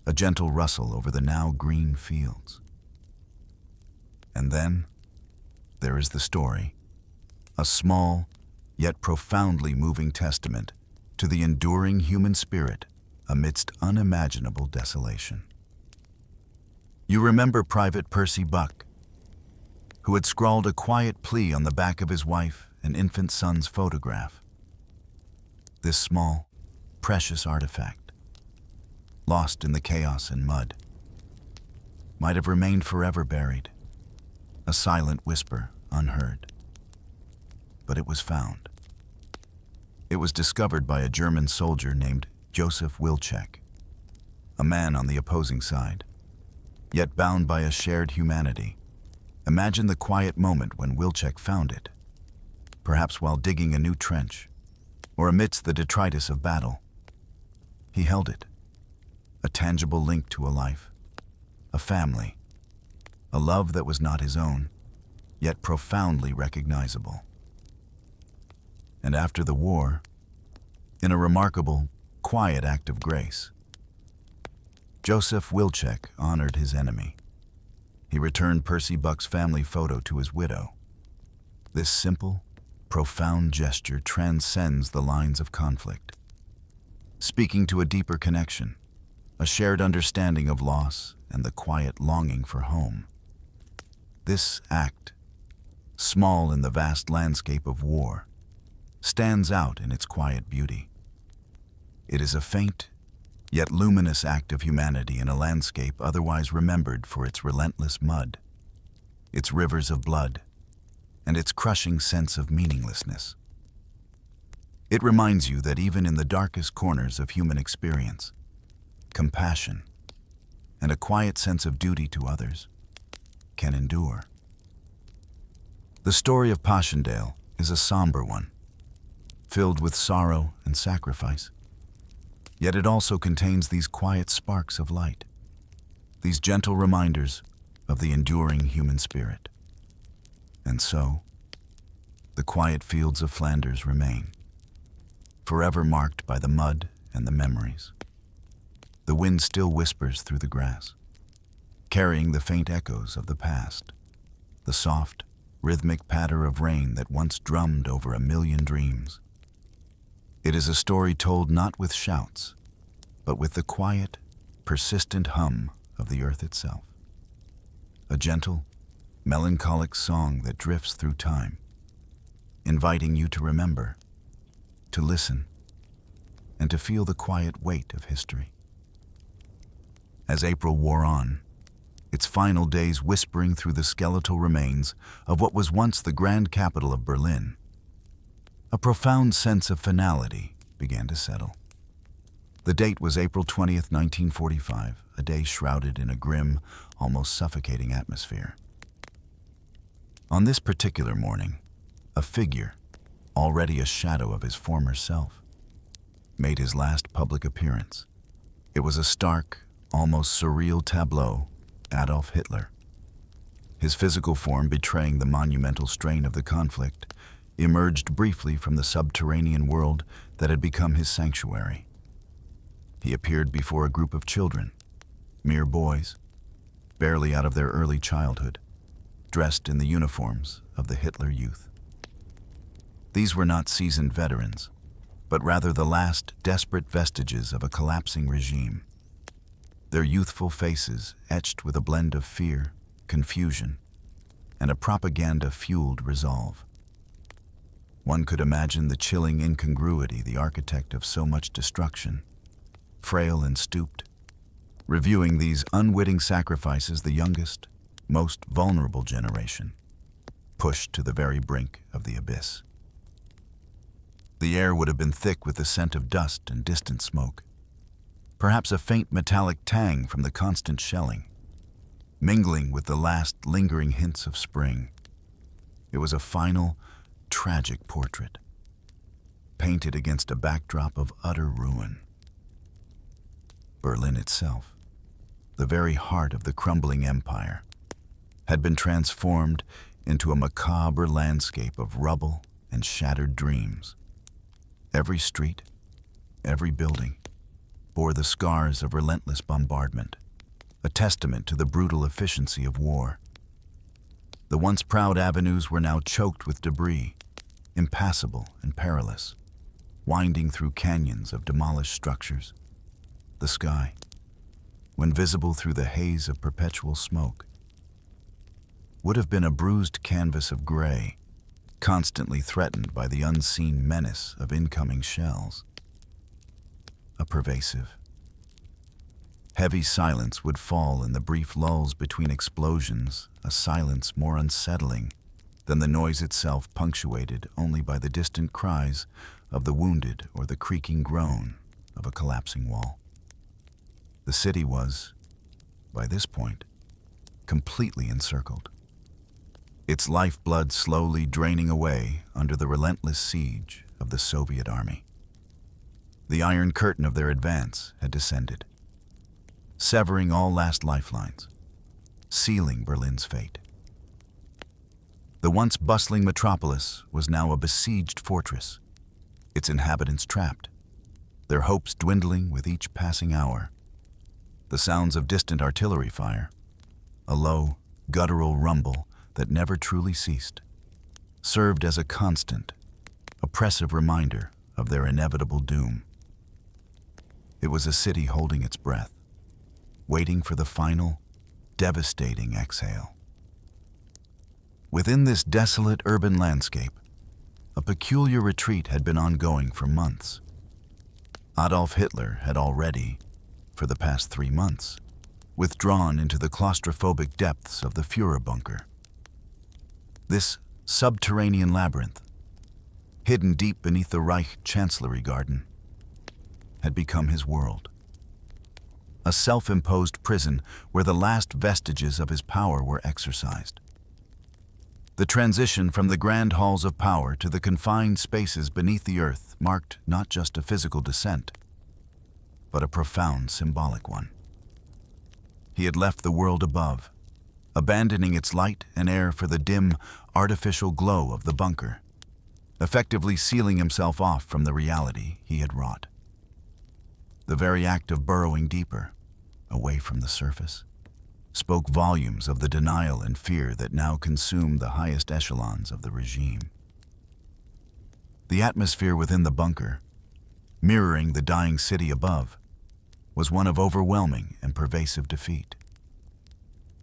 a gentle rustle over the now green fields. And then, there is the story, a small, yet profoundly moving testament to the enduring human spirit amidst unimaginable desolation. You remember Private Percy Buck, who had scrawled a quiet plea on the back of his wife and infant son's photograph. This small, precious artifact, lost in the chaos and mud, might have remained forever buried, a silent whisper unheard. But it was found. It was discovered by a German soldier named Joseph Wilczek, a man on the opposing side, yet bound by a shared humanity. Imagine the quiet moment when Wilczek found it, perhaps while digging a new trench, or amidst the detritus of battle. He held it, a tangible link to a life, a family, a love that was not his own, yet profoundly recognizable. And after the war, in a remarkable, quiet act of grace, Joseph Wilczek honored his enemy. He returned Percy Buck's family photo to his widow. This simple, profound gesture transcends the lines of conflict, speaking to a deeper connection, a shared understanding of loss and the quiet longing for home. This act, small in the vast landscape of war, stands out in its quiet beauty. It is a faint, yet luminous act of humanity in a landscape otherwise remembered for its relentless mud, its rivers of blood, and its crushing sense of meaninglessness. It reminds you that even in the darkest corners of human experience, compassion and a quiet sense of duty to others can endure. The story of Passchendaele is a somber one, filled with sorrow and sacrifice. Yet it also contains these quiet sparks of light, these gentle reminders of the enduring human spirit. And so, the quiet fields of Flanders remain, forever marked by the mud and the memories. The wind still whispers through the grass, carrying the faint echoes of the past, the soft, rhythmic patter of rain that once drummed over a million dreams. It is a story told not with shouts, but with the quiet, persistent hum of the earth itself. A gentle, melancholic song that drifts through time, inviting you to remember, to listen, and to feel the quiet weight of history. As April wore on, its final days whispering through the skeletal remains of what was once the grand capital of Berlin, a profound sense of finality began to settle. The date was April 20th, 1945, a day shrouded in a grim, almost suffocating atmosphere. On this particular morning, a figure, already a shadow of his former self, made his last public appearance. It was a stark, almost surreal tableau, Adolf Hitler. His physical form, betraying the monumental strain of the conflict, emerged briefly from the subterranean world that had become his sanctuary. He appeared before a group of children, mere boys, barely out of their early childhood, dressed in the uniforms of the Hitler Youth. These were not seasoned veterans, but rather the last desperate vestiges of a collapsing regime. Their youthful faces etched with a blend of fear, confusion, and a propaganda-fueled resolve. One could imagine the chilling incongruity, the architect of so much destruction, frail and stooped, reviewing these unwitting sacrifices, the youngest, most vulnerable generation, pushed to the very brink of the abyss. The air would have been thick with the scent of dust and distant smoke, perhaps a faint metallic tang from the constant shelling, mingling with the last lingering hints of spring. It was a final, tragic portrait, painted against a backdrop of utter ruin. Berlin itself, the very heart of the crumbling empire, had been transformed into a macabre landscape of rubble and shattered dreams. Every street, every building, bore the scars of relentless bombardment, a testament to the brutal efficiency of war. The once proud avenues were now choked with debris, impassable and perilous, winding through canyons of demolished structures. The sky, when visible through the haze of perpetual smoke, would have been a bruised canvas of gray, constantly threatened by the unseen menace of incoming shells. A pervasive, heavy silence would fall in the brief lulls between explosions, a silence more unsettling than the noise itself, punctuated only by the distant cries of the wounded or the creaking groan of a collapsing wall. The city was, by this point, completely encircled, its lifeblood slowly draining away under the relentless siege of the Soviet army. The iron curtain of their advance had descended, severing all last lifelines, sealing Berlin's fate. The once bustling metropolis was now a besieged fortress, its inhabitants trapped, their hopes dwindling with each passing hour. The sounds of distant artillery fire, a low, guttural rumble that never truly ceased, served as a constant, oppressive reminder of their inevitable doom. It was a city holding its breath, waiting for the final, devastating exhale. Within this desolate urban landscape, a peculiar retreat had been ongoing for months. Adolf Hitler had already, for the past 3 months, withdrawn into the claustrophobic depths of the Führer bunker. This subterranean labyrinth, hidden deep beneath the Reich Chancellery Garden, had become his world. A self-imposed prison where the last vestiges of his power were exercised. The transition from the grand halls of power to the confined spaces beneath the earth marked not just a physical descent, but a profound symbolic one. He had left the world above, abandoning its light and air for the dim, artificial glow of the bunker, effectively sealing himself off from the reality he had wrought. The very act of burrowing deeper, away from the surface, spoke volumes of the denial and fear that now consumed the highest echelons of the regime. The atmosphere within the bunker, mirroring the dying city above, was one of overwhelming and pervasive defeat.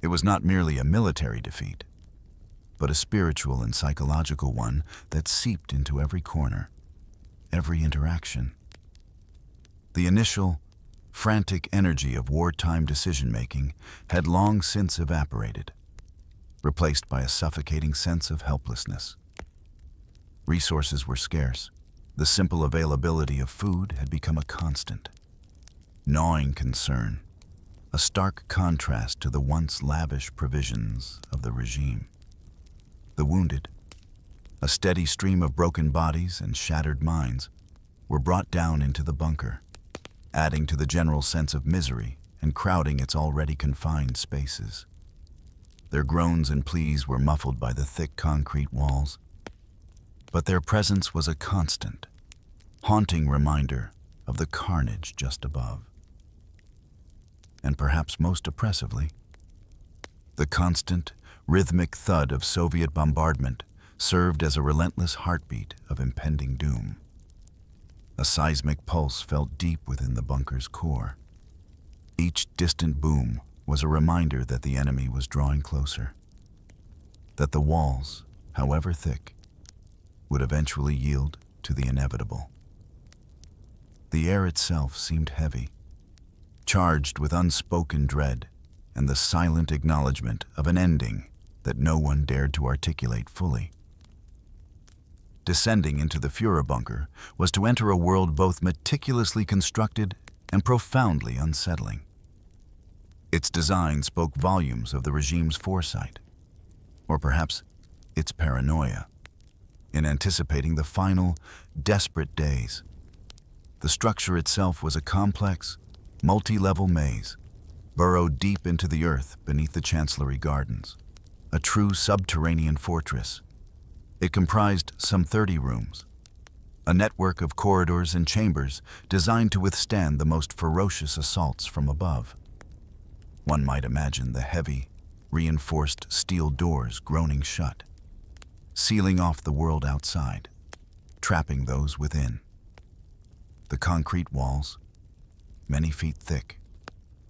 It was not merely a military defeat, but a spiritual and psychological one that seeped into every corner, every interaction. The initial, frantic energy of wartime decision-making had long since evaporated, replaced by a suffocating sense of helplessness. Resources were scarce. The simple availability of food had become a constant, gnawing concern, a stark contrast to the once lavish provisions of the regime. The wounded, a steady stream of broken bodies and shattered minds, were brought down into the bunker, adding to the general sense of misery and crowding its already confined spaces. Their groans and pleas were muffled by the thick concrete walls, but their presence was a constant, haunting reminder of the carnage just above. And perhaps most oppressively, the constant, rhythmic thud of Soviet bombardment served as a relentless heartbeat of impending doom. A seismic pulse felt deep within the bunker's core. Each distant boom was a reminder that the enemy was drawing closer, that the walls, however thick, would eventually yield to the inevitable. The air itself seemed heavy, charged with unspoken dread and the silent acknowledgement of an ending that no one dared to articulate fully. Descending into the Führer bunker was to enter a world both meticulously constructed and profoundly unsettling. Its design spoke volumes of the regime's foresight, or perhaps its paranoia, in anticipating the final, desperate days. The structure itself was a complex, multi-level maze, burrowed deep into the earth beneath the Chancellery Gardens, a true subterranean fortress. It comprised some 30 rooms, a network of corridors and chambers designed to withstand the most ferocious assaults from above. One might imagine the heavy, reinforced steel doors groaning shut, sealing off the world outside, trapping those within. The concrete walls, many feet thick,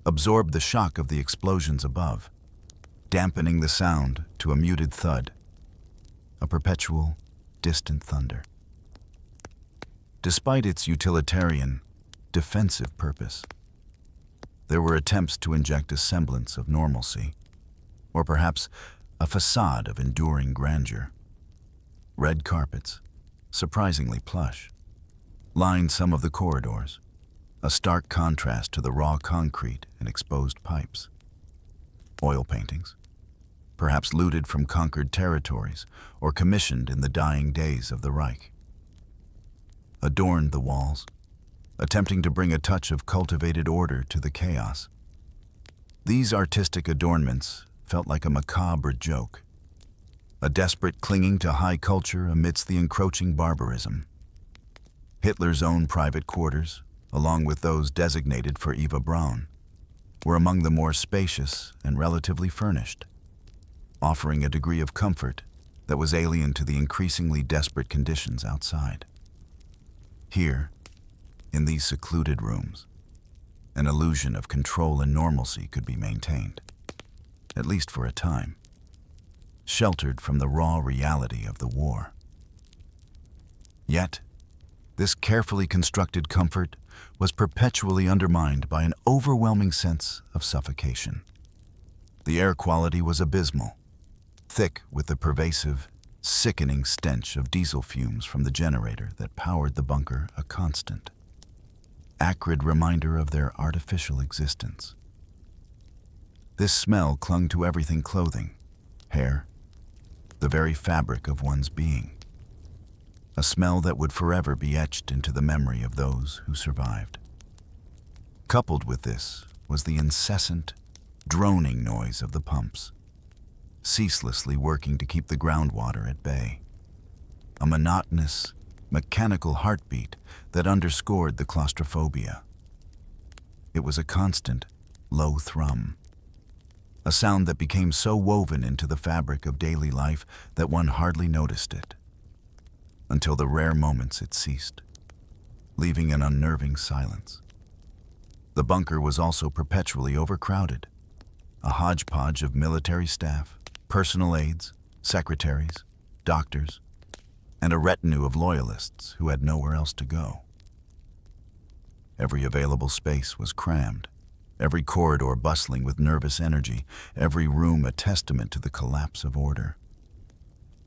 absorbed the shock of the explosions above, dampening the sound to a muted thud, a perpetual, distant thunder. Despite its utilitarian, defensive purpose, there were attempts to inject a semblance of normalcy, or perhaps a facade of enduring grandeur. Red carpets, surprisingly plush, lined some of the corridors, a stark contrast to the raw concrete and exposed pipes. Oil paintings, perhaps looted from conquered territories or commissioned in the dying days of the Reich, adorned the walls, attempting to bring a touch of cultivated order to the chaos. These artistic adornments felt like a macabre joke, a desperate clinging to high culture amidst the encroaching barbarism. Hitler's own private quarters, along with those designated for Eva Braun, were among the more spacious and relatively furnished, offering a degree of comfort that was alien to the increasingly desperate conditions outside. Here, in these secluded rooms, an illusion of control and normalcy could be maintained, at least for a time, sheltered from the raw reality of the war. Yet, this carefully constructed comfort was perpetually undermined by an overwhelming sense of suffocation. The air quality was abysmal, thick with the pervasive, sickening stench of diesel fumes from the generator that powered the bunker a constant, acrid reminder of their artificial existence. This smell clung to everything: clothing, hair, the very fabric of one's being. A smell that would forever be etched into the memory of those who survived. Coupled with this was the incessant, droning noise of the pumps, ceaselessly working to keep the groundwater at bay. A monotonous, mechanical heartbeat that underscored the claustrophobia. It was a constant, low thrum, a sound that became so woven into the fabric of daily life that one hardly noticed it, until the rare moments it ceased, leaving an unnerving silence. The bunker was also perpetually overcrowded, a hodgepodge of military staff, personal aides, secretaries, doctors, and a retinue of loyalists who had nowhere else to go. Every available space was crammed, every corridor bustling with nervous energy, every room a testament to the collapse of order.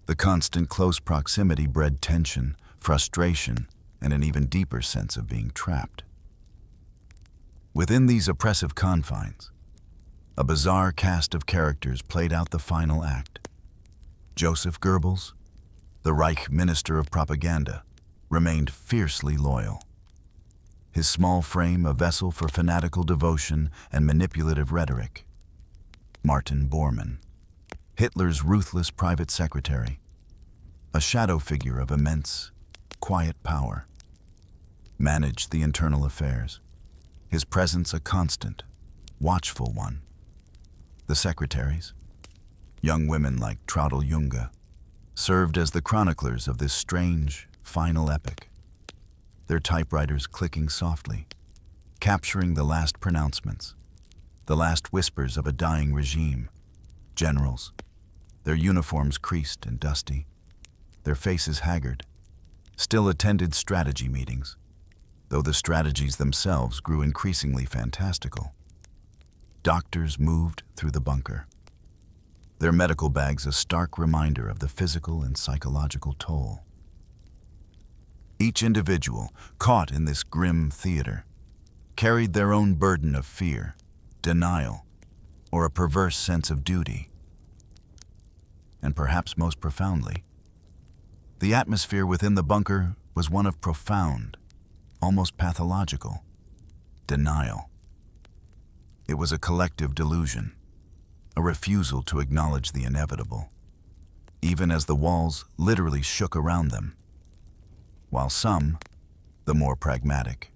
The constant close proximity bred tension, frustration, and an even deeper sense of being trapped. Within these oppressive confines, a bizarre cast of characters played out the final act. Joseph Goebbels, the Reich Minister of Propaganda, remained fiercely loyal. His small frame a vessel for fanatical devotion and manipulative rhetoric. Martin Bormann, Hitler's ruthless private secretary, a shadow figure of immense, quiet power, managed the internal affairs, his presence a constant, watchful one. The secretaries, young women like Traudl Junge, served as the chroniclers of this strange, final epic, their typewriters clicking softly, capturing the last pronouncements, the last whispers of a dying regime. Generals, their uniforms creased and dusty, their faces haggard, still attended strategy meetings, though the strategies themselves grew increasingly fantastical. Doctors moved through the bunker, their medical bags a stark reminder of the physical and psychological toll. Each individual, caught in this grim theater, carried their own burden of fear, denial, or a perverse sense of duty. And perhaps most profoundly, the atmosphere within the bunker was one of profound, almost pathological, denial. It was a collective delusion, a refusal to acknowledge the inevitable, even as the walls literally shook around them, while some, the more pragmatic,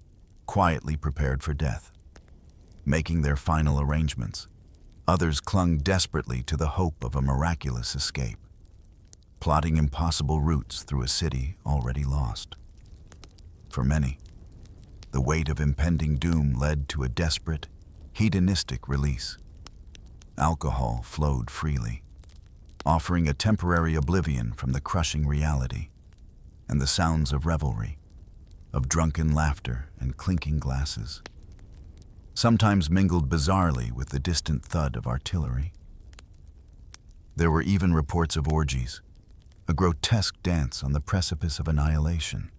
quietly prepared for death, making their final arrangements. Others clung desperately to the hope of a miraculous escape, plotting impossible routes through a city already lost. For many, the weight of impending doom led to a desperate, hedonistic release. Alcohol flowed freely, offering a temporary oblivion from the crushing reality and the sounds of revelry, of drunken laughter and clinking glasses, sometimes mingled bizarrely with the distant thud of artillery. There were even reports of orgies, a grotesque dance on the precipice of annihilation,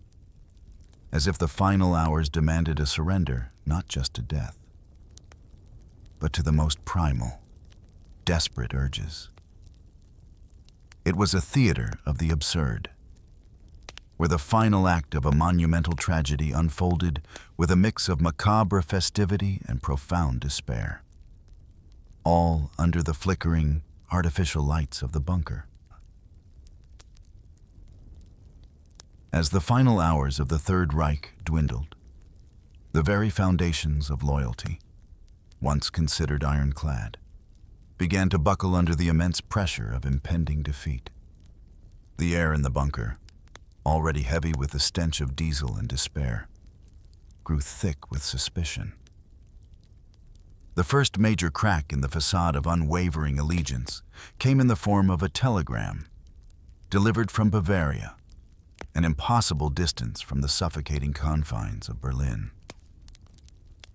as if the final hours demanded a surrender not just to death, but to the most primal, desperate urges. It was a theater of the absurd, where the final act of a monumental tragedy unfolded with a mix of macabre festivity and profound despair, all under the flickering, artificial lights of the bunker. As the final hours of the Third Reich dwindled, the very foundations of loyalty, once considered ironclad, began to buckle under the immense pressure of impending defeat. The air in the bunker, already heavy with the stench of diesel and despair, grew thick with suspicion. The first major crack in the facade of unwavering allegiance came in the form of a telegram, delivered from Bavaria, an impossible distance from the suffocating confines of Berlin.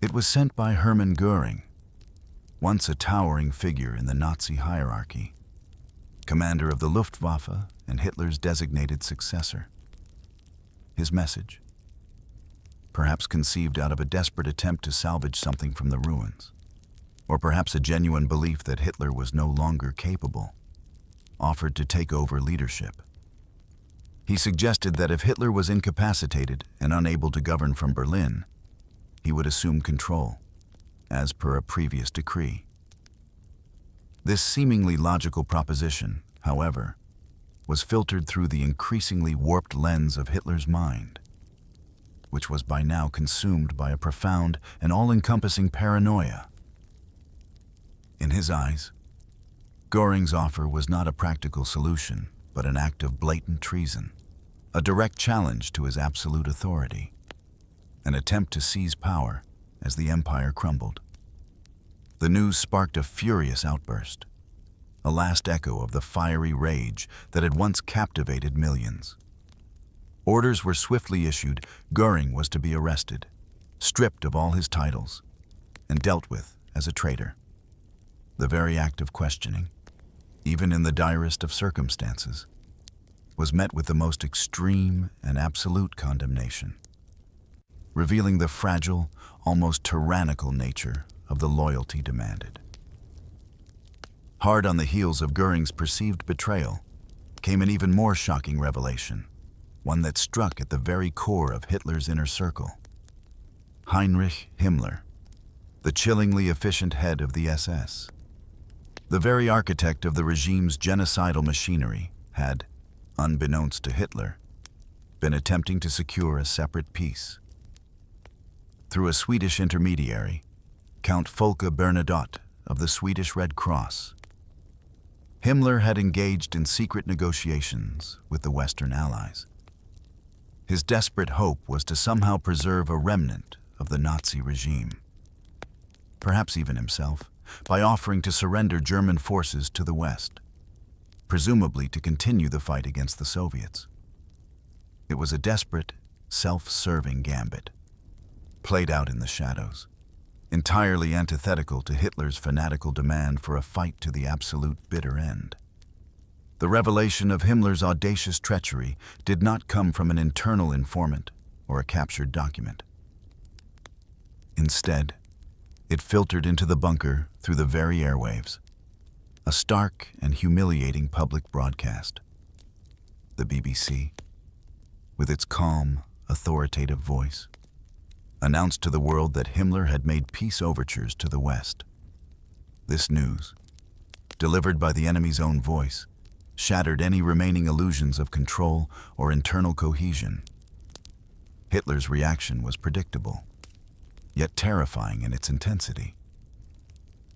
It was sent by Hermann Göring, once a towering figure in the Nazi hierarchy. commander of the Luftwaffe and Hitler's designated successor. His message, perhaps conceived out of a desperate attempt to salvage something from the ruins, or perhaps a genuine belief that Hitler was no longer capable, offered to take over leadership. He suggested that if Hitler was incapacitated and unable to govern from Berlin, he would assume control, as per a previous decree. This seemingly logical proposition, however, was filtered through the increasingly warped lens of Hitler's mind, which was by now consumed by a profound and all-encompassing paranoia. In his eyes, Göring's offer was not a practical solution, but an act of blatant treason, a direct challenge to his absolute authority, an attempt to seize power as the empire crumbled. The news sparked a furious outburst, a last echo of the fiery rage that had once captivated millions. Orders were swiftly issued. Göring was to be arrested, stripped of all his titles, and dealt with as a traitor. The very act of questioning, even in the direst of circumstances, was met with the most extreme and absolute condemnation, revealing the fragile, almost tyrannical nature of the loyalty demanded. Hard on the heels of Göring's perceived betrayal came an even more shocking revelation, one that struck at the very core of Hitler's inner circle. Heinrich Himmler, the chillingly efficient head of the SS, the very architect of the regime's genocidal machinery, had, unbeknownst to Hitler, been attempting to secure a separate peace. Through a Swedish intermediary, Count Folke Bernadotte of the Swedish Red Cross, Himmler had engaged in secret negotiations with the Western Allies. His desperate hope was to somehow preserve a remnant of the Nazi regime, perhaps even himself, by offering to surrender German forces to the West, presumably to continue the fight against the Soviets. It was a desperate, self-serving gambit, played out in the shadows, entirely antithetical to Hitler's fanatical demand for a fight to the absolute bitter end. The revelation of Himmler's audacious treachery did not come from an internal informant or a captured document. Instead, it filtered into the bunker through the very airwaves, a stark and humiliating public broadcast. The BBC, with its calm, authoritative voice, announced to the world that Himmler had made peace overtures to the West. This news, delivered by the enemy's own voice, shattered any remaining illusions of control or internal cohesion. Hitler's reaction was predictable, yet terrifying in its intensity.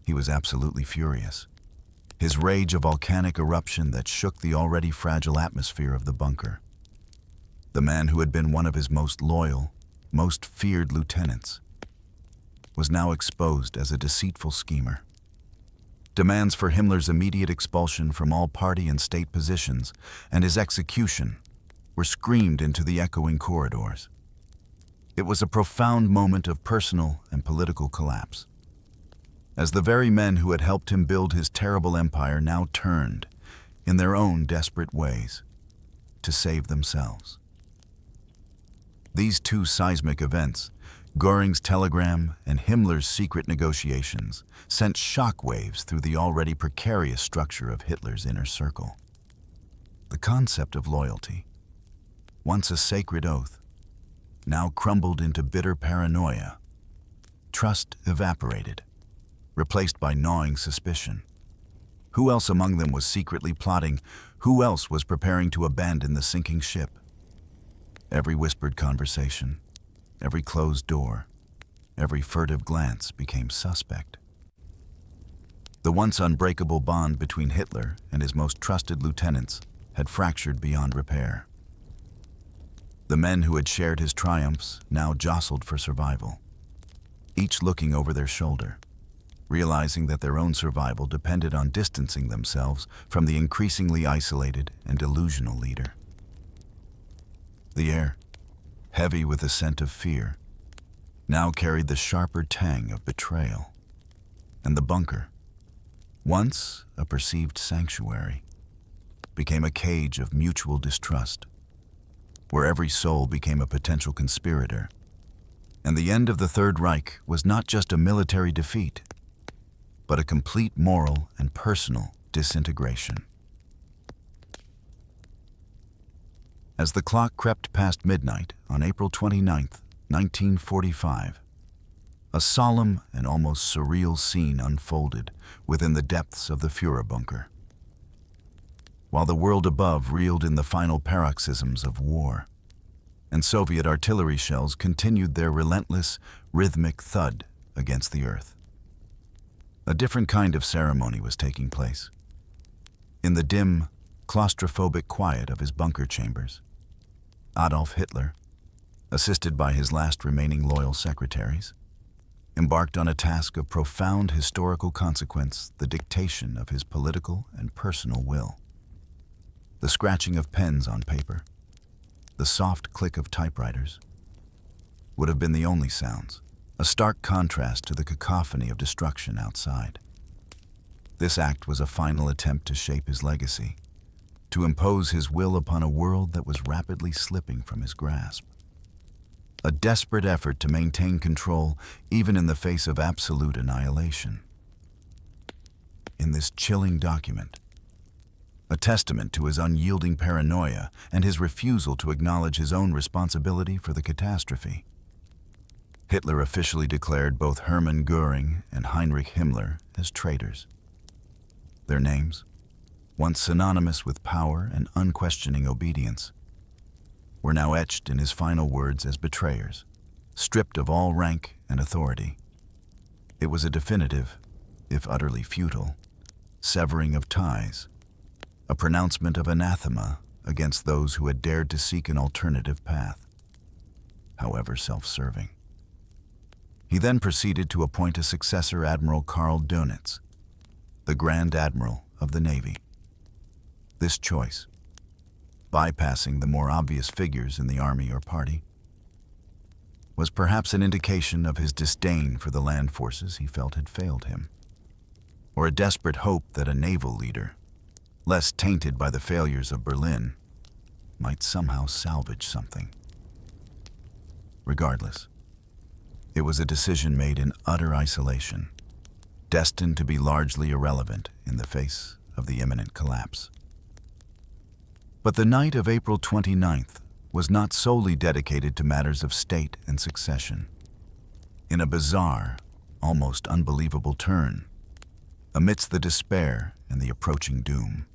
He was absolutely furious, his rage a volcanic eruption that shook the already fragile atmosphere of the bunker. The man who had been one of his most loyal, most feared lieutenants, was now exposed as a deceitful schemer. Demands for Himmler's immediate expulsion from all party and state positions and his execution were screamed into the echoing corridors. It was a profound moment of personal and political collapse, as the very men who had helped him build his terrible empire now turned, in their own desperate ways, to save themselves. These two seismic events, Göring's telegram and Himmler's secret negotiations, sent shockwaves through the already precarious structure of Hitler's inner circle. The concept of loyalty, once a sacred oath, now crumbled into bitter paranoia. Trust evaporated, replaced by gnawing suspicion. Who else among them was secretly plotting? Who else was preparing to abandon the sinking ship? Every whispered conversation, every closed door, every furtive glance became suspect. The once unbreakable bond between Hitler and his most trusted lieutenants had fractured beyond repair. The men who had shared his triumphs now jostled for survival, each looking over their shoulder, realizing that their own survival depended on distancing themselves from the increasingly isolated and delusional leader. The air, heavy with the scent of fear, now carried the sharper tang of betrayal. And the bunker, once a perceived sanctuary, became a cage of mutual distrust, where every soul became a potential conspirator. And the end of the Third Reich was not just a military defeat, but a complete moral and personal disintegration. As the clock crept past midnight on April 29, 1945, a solemn and almost surreal scene unfolded within the depths of the Führer bunker. While the world above reeled in the final paroxysms of war, and Soviet artillery shells continued their relentless, rhythmic thud against the earth, a different kind of ceremony was taking place. In the dim, claustrophobic quiet of his bunker chambers, Adolf Hitler, assisted by his last remaining loyal secretaries, embarked on a task of profound historical consequence, the dictation of his political and personal will. The scratching of pens on paper, the soft click of typewriters, would have been the only sounds, a stark contrast to the cacophony of destruction outside. This act was a final attempt to shape his legacy, to impose his will upon a world that was rapidly slipping from his grasp. A desperate effort to maintain control even in the face of absolute annihilation. In this chilling document, a testament to his unyielding paranoia and his refusal to acknowledge his own responsibility for the catastrophe, Hitler officially declared both Hermann Göring and Heinrich Himmler as traitors. Their names, once synonymous with power and unquestioning obedience, were now etched in his final words as betrayers, stripped of all rank and authority. It was a definitive, if utterly futile, severing of ties, a pronouncement of anathema against those who had dared to seek an alternative path, however self-serving. He then proceeded to appoint a successor, Admiral Karl Dönitz, the Grand Admiral of the Navy. This choice, bypassing the more obvious figures in the army or party, was perhaps an indication of his disdain for the land forces he felt had failed him, or a desperate hope that a naval leader, less tainted by the failures of Berlin, might somehow salvage something. Regardless, it was a decision made in utter isolation, destined to be largely irrelevant in the face of the imminent collapse. But the night of April 29th was not solely dedicated to matters of state and succession. In a bizarre, almost unbelievable turn, amidst the despair and the approaching doom,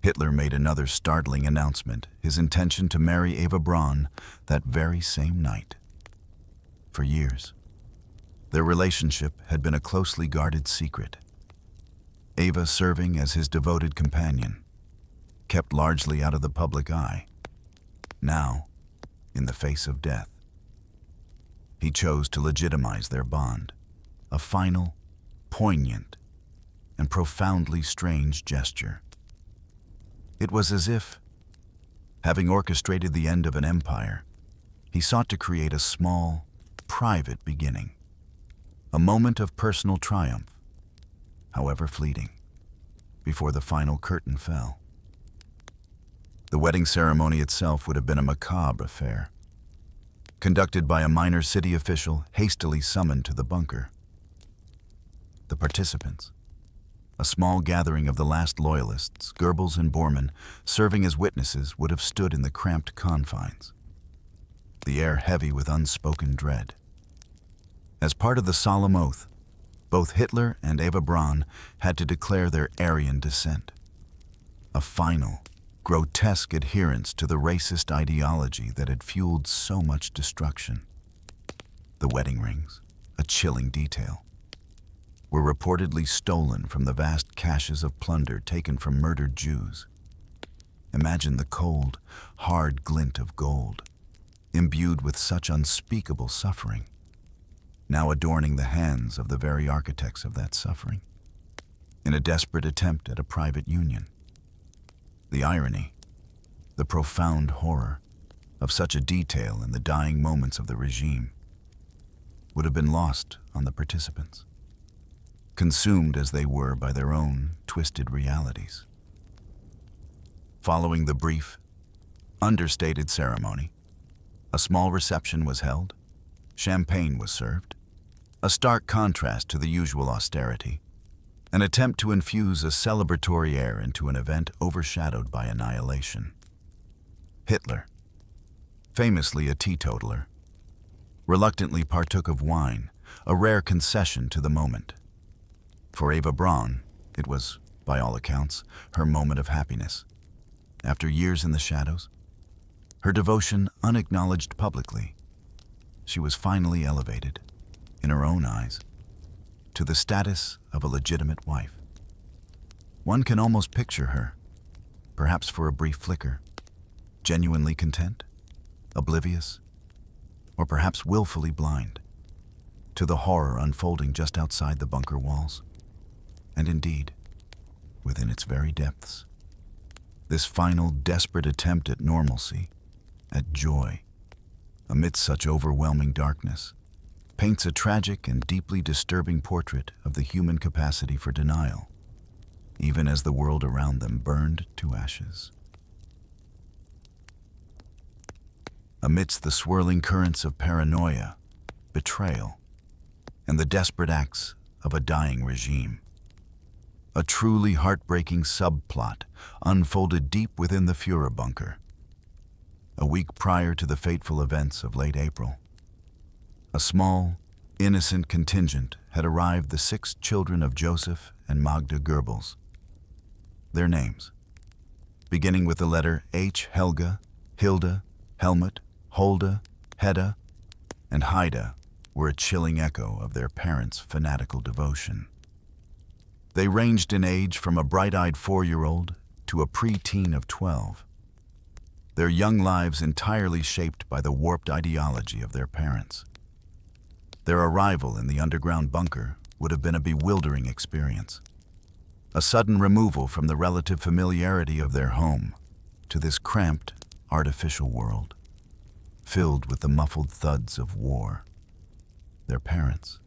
Hitler made another startling announcement, his intention to marry Eva Braun that very same night. For years, their relationship had been a closely guarded secret, Eva serving as his devoted companion, kept largely out of the public eye. Now, in the face of death, he chose to legitimize their bond, a final, poignant, and profoundly strange gesture. It was as if, having orchestrated the end of an empire, he sought to create a small, private beginning, a moment of personal triumph, however fleeting, before the final curtain fell. The wedding ceremony itself would have been a macabre affair, conducted by a minor city official hastily summoned to the bunker. The participants, a small gathering of the last loyalists, Goebbels and Bormann, serving as witnesses, would have stood in the cramped confines, the air heavy with unspoken dread. As part of the solemn oath, both Hitler and Eva Braun had to declare their Aryan descent, a final, grotesque adherence to the racist ideology that had fueled so much destruction. The wedding rings, a chilling detail, were reportedly stolen from the vast caches of plunder taken from murdered Jews. Imagine the cold, hard glint of gold, imbued with such unspeakable suffering, now adorning the hands of the very architects of that suffering, in a desperate attempt at a private union. The irony, the profound horror of such a detail in the dying moments of the regime would have been lost on the participants, consumed as they were by their own twisted realities. Following the brief, understated ceremony, a small reception was held, champagne was served, a stark contrast to the usual austerity, an attempt to infuse a celebratory air into an event overshadowed by annihilation. Hitler, famously a teetotaler, reluctantly partook of wine, a rare concession to the moment. For Eva Braun, it was, by all accounts, her moment of happiness. After years in the shadows, her devotion unacknowledged publicly, she was finally elevated, in her own eyes, to the status of a legitimate wife. One can almost picture her, perhaps for a brief flicker, genuinely content, oblivious, or perhaps willfully blind, to the horror unfolding just outside the bunker walls, and indeed, within its very depths. This final desperate attempt at normalcy, at joy, amidst such overwhelming darkness, paints a tragic and deeply disturbing portrait of the human capacity for denial, even as the world around them burned to ashes. Amidst the swirling currents of paranoia, betrayal, and the desperate acts of a dying regime, a truly heartbreaking subplot unfolded deep within the Führer bunker. A week prior to the fateful events of late April, a small, innocent contingent had arrived, the 6 children of Joseph and Magda Goebbels. Their names, beginning with the letter H: Helga, Hilda, Helmut, Hulda, Hedda, and Haida, were a chilling echo of their parents' fanatical devotion. They ranged in age from a bright-eyed 4-year-old to a pre-teen of 12, their young lives entirely shaped by the warped ideology of their parents. Their arrival in the underground bunker would have been a bewildering experience, a sudden removal from the relative familiarity of their home to this cramped, artificial world, filled with the muffled thuds of war. Their parents,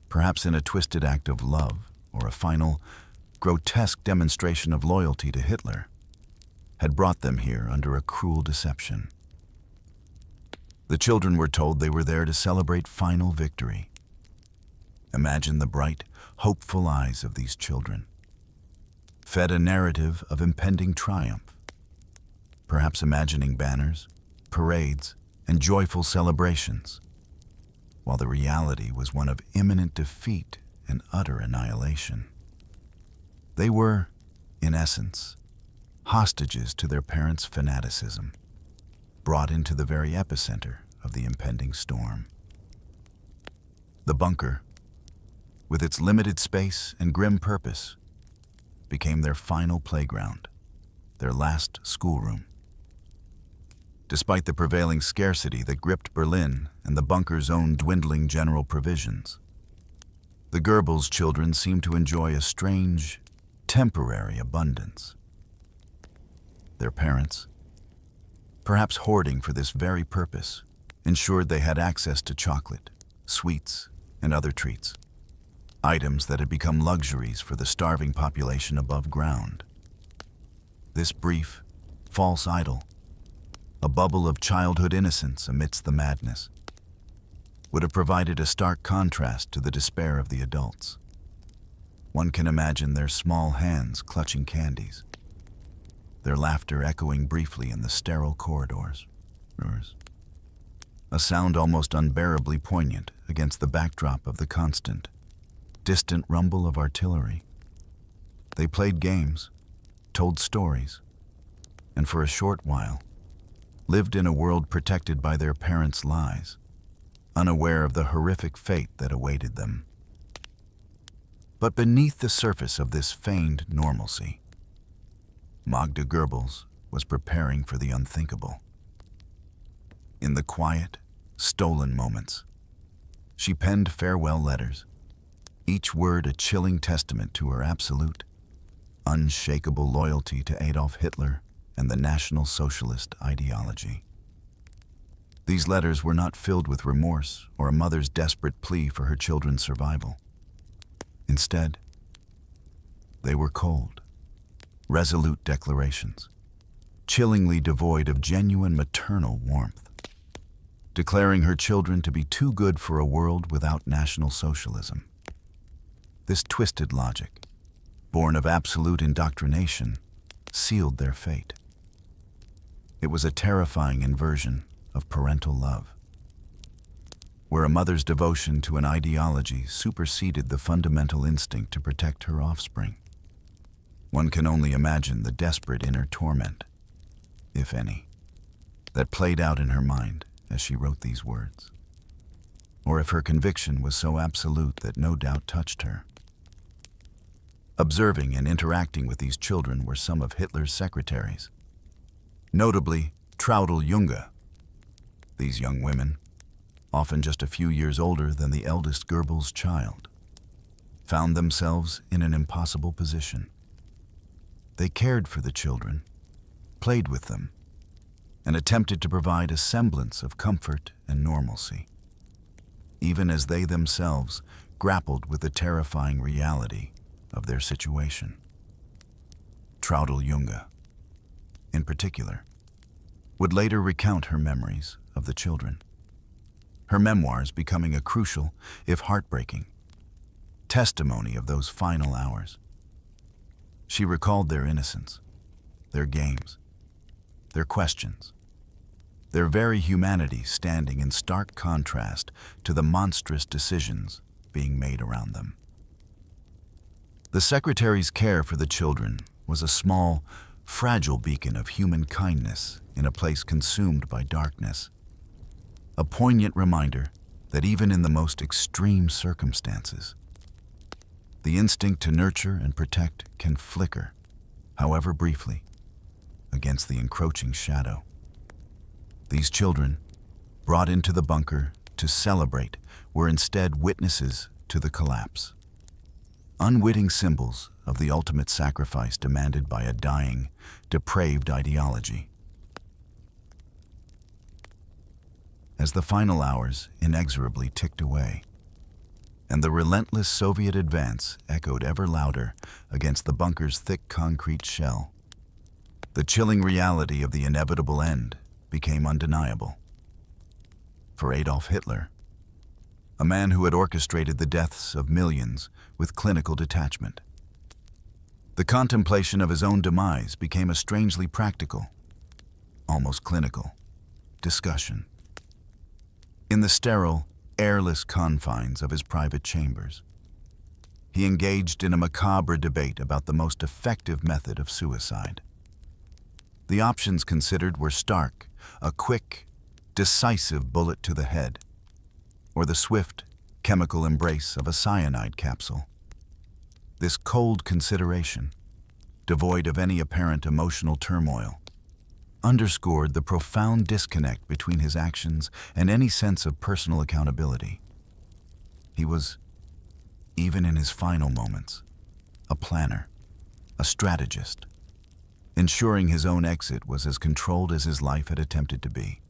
perhaps in a twisted act of love or a final, grotesque demonstration of loyalty to Hitler, had brought them here under a cruel deception. The children were told they were there to celebrate final victory. Imagine the bright, hopeful eyes of these children, fed a narrative of impending triumph, perhaps imagining banners, parades, and joyful celebrations, while the reality was one of imminent defeat and utter annihilation. They were, in essence, hostages to their parents' fanaticism, brought into the very epicenter of the impending storm. The bunker, with its limited space and grim purpose, became their final playground, their last schoolroom. Despite the prevailing scarcity that gripped Berlin and the bunker's own dwindling general provisions, the Goebbels children seemed to enjoy a strange, temporary abundance. Their parents, perhaps hoarding for this very purpose, ensured they had access to chocolate, sweets, and other treats, items that had become luxuries for the starving population above ground. This brief, false idyll, a bubble of childhood innocence amidst the madness, would have provided a stark contrast to the despair of the adults. One can imagine their small hands clutching candies, their laughter echoing briefly in the sterile corridors, a sound almost unbearably poignant against the backdrop of the constant, distant rumble of artillery. They played games, told stories, and for a short while, lived in a world protected by their parents' lies, unaware of the horrific fate that awaited them. But beneath the surface of this feigned normalcy, Magda Goebbels was preparing for the unthinkable. In the quiet, stolen moments, she penned farewell letters, each word a chilling testament to her absolute, unshakable loyalty to Adolf Hitler and the National Socialist ideology. These letters were not filled with remorse or a mother's desperate plea for her children's survival. Instead, they were cold, resolute declarations, chillingly devoid of genuine maternal warmth, declaring her children to be too good for a world without National Socialism. This twisted logic, born of absolute indoctrination, sealed their fate. It was a terrifying inversion of parental love, where a mother's devotion to an ideology superseded the fundamental instinct to protect her offspring. One can only imagine the desperate inner torment, if any, that played out in her mind as she wrote these words, or if her conviction was so absolute that no doubt touched her. Observing and interacting with these children were some of Hitler's secretaries, notably Traudl Junge. These young women, often just a few years older than the eldest Goebbels' child, found themselves in an impossible position. They cared for the children, played with them, and attempted to provide a semblance of comfort and normalcy, even as they themselves grappled with the terrifying reality of their situation. Traudl Junge, in particular, would later recount her memories of the children, her memoirs becoming a crucial, if heartbreaking, testimony of those final hours. She recalled their innocence, their games, their questions, their very humanity standing in stark contrast to the monstrous decisions being made around them. The secretary's care for the children was a small, fragile beacon of human kindness in a place consumed by darkness, a poignant reminder that even in the most extreme circumstances, the instinct to nurture and protect can flicker, however briefly, against the encroaching shadow. These children, brought into the bunker to celebrate, were instead witnesses to the collapse, unwitting symbols of the ultimate sacrifice demanded by a dying, depraved ideology. As the final hours inexorably ticked away, and the relentless Soviet advance echoed ever louder against the bunker's thick concrete shell, the chilling reality of the inevitable end became undeniable. For Adolf Hitler, a man who had orchestrated the deaths of millions with clinical detachment, the contemplation of his own demise became a strangely practical, almost clinical, discussion. In the sterile, airless confines of his private chambers, he engaged in a macabre debate about the most effective method of suicide. The options considered were stark: a quick, decisive bullet to the head, or the swift, chemical embrace of a cyanide capsule. This cold consideration, devoid of any apparent emotional turmoil, underscored the profound disconnect between his actions and any sense of personal accountability. He was, even in his final moments, a planner, a strategist, ensuring his own exit was as controlled as his life had attempted to be.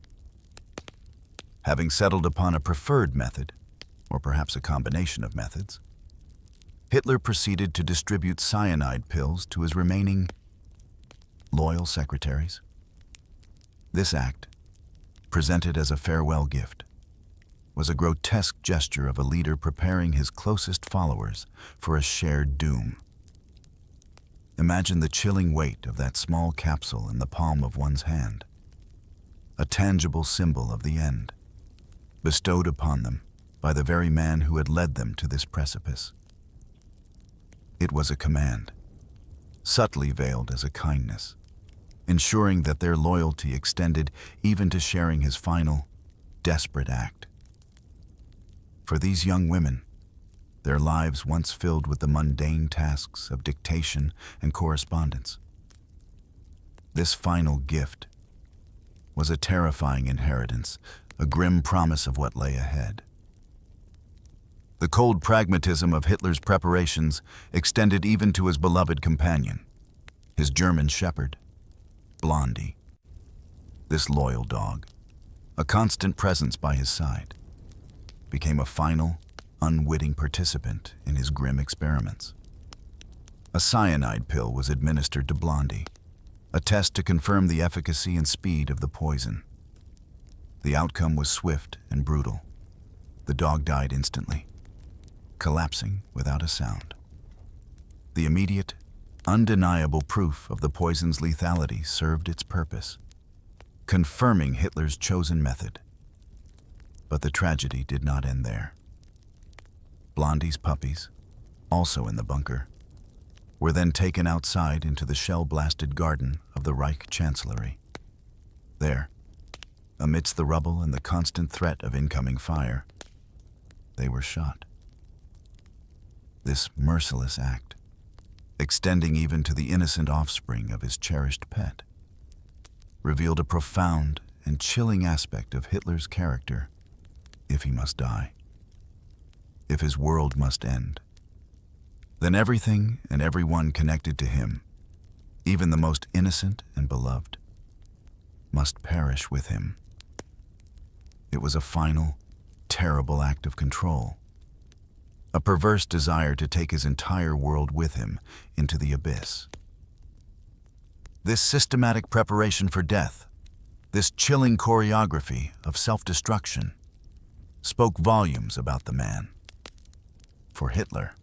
Having settled upon a preferred method, or perhaps a combination of methods, Hitler proceeded to distribute cyanide pills to his remaining loyal secretaries. This act, presented as a farewell gift, was a grotesque gesture of a leader preparing his closest followers for a shared doom. Imagine the chilling weight of that small capsule in the palm of one's hand, a tangible symbol of the end, bestowed upon them by the very man who had led them to this precipice. It was a command, subtly veiled as a kindness, ensuring that their loyalty extended even to sharing his final, desperate act. For these young women, their lives once filled with the mundane tasks of dictation and correspondence, this final gift was a terrifying inheritance, a grim promise of what lay ahead. The cold pragmatism of Hitler's preparations extended even to his beloved companion, his German shepherd, Blondie. This loyal dog, a constant presence by his side, became a final, unwitting participant in his grim experiments. A cyanide pill was administered to Blondie, a test to confirm the efficacy and speed of the poison. The outcome was swift and brutal. The dog died instantly, collapsing without a sound. The immediate, undeniable proof of the poison's lethality served its purpose, confirming Hitler's chosen method. But the tragedy did not end there. Blondie's puppies, also in the bunker, were then taken outside into the shell-blasted garden of the Reich Chancellery. There, amidst the rubble and the constant threat of incoming fire, they were shot. This merciless act, extending even to the innocent offspring of his cherished pet, revealed a profound and chilling aspect of Hitler's character. If he must die, if his world must end, then everything and everyone connected to him, even the most innocent and beloved, must perish with him. It was a final, terrible act of control, a perverse desire to take his entire world with him into the abyss. This systematic preparation for death, this chilling choreography of self-destruction, spoke volumes about the man. For Hitler,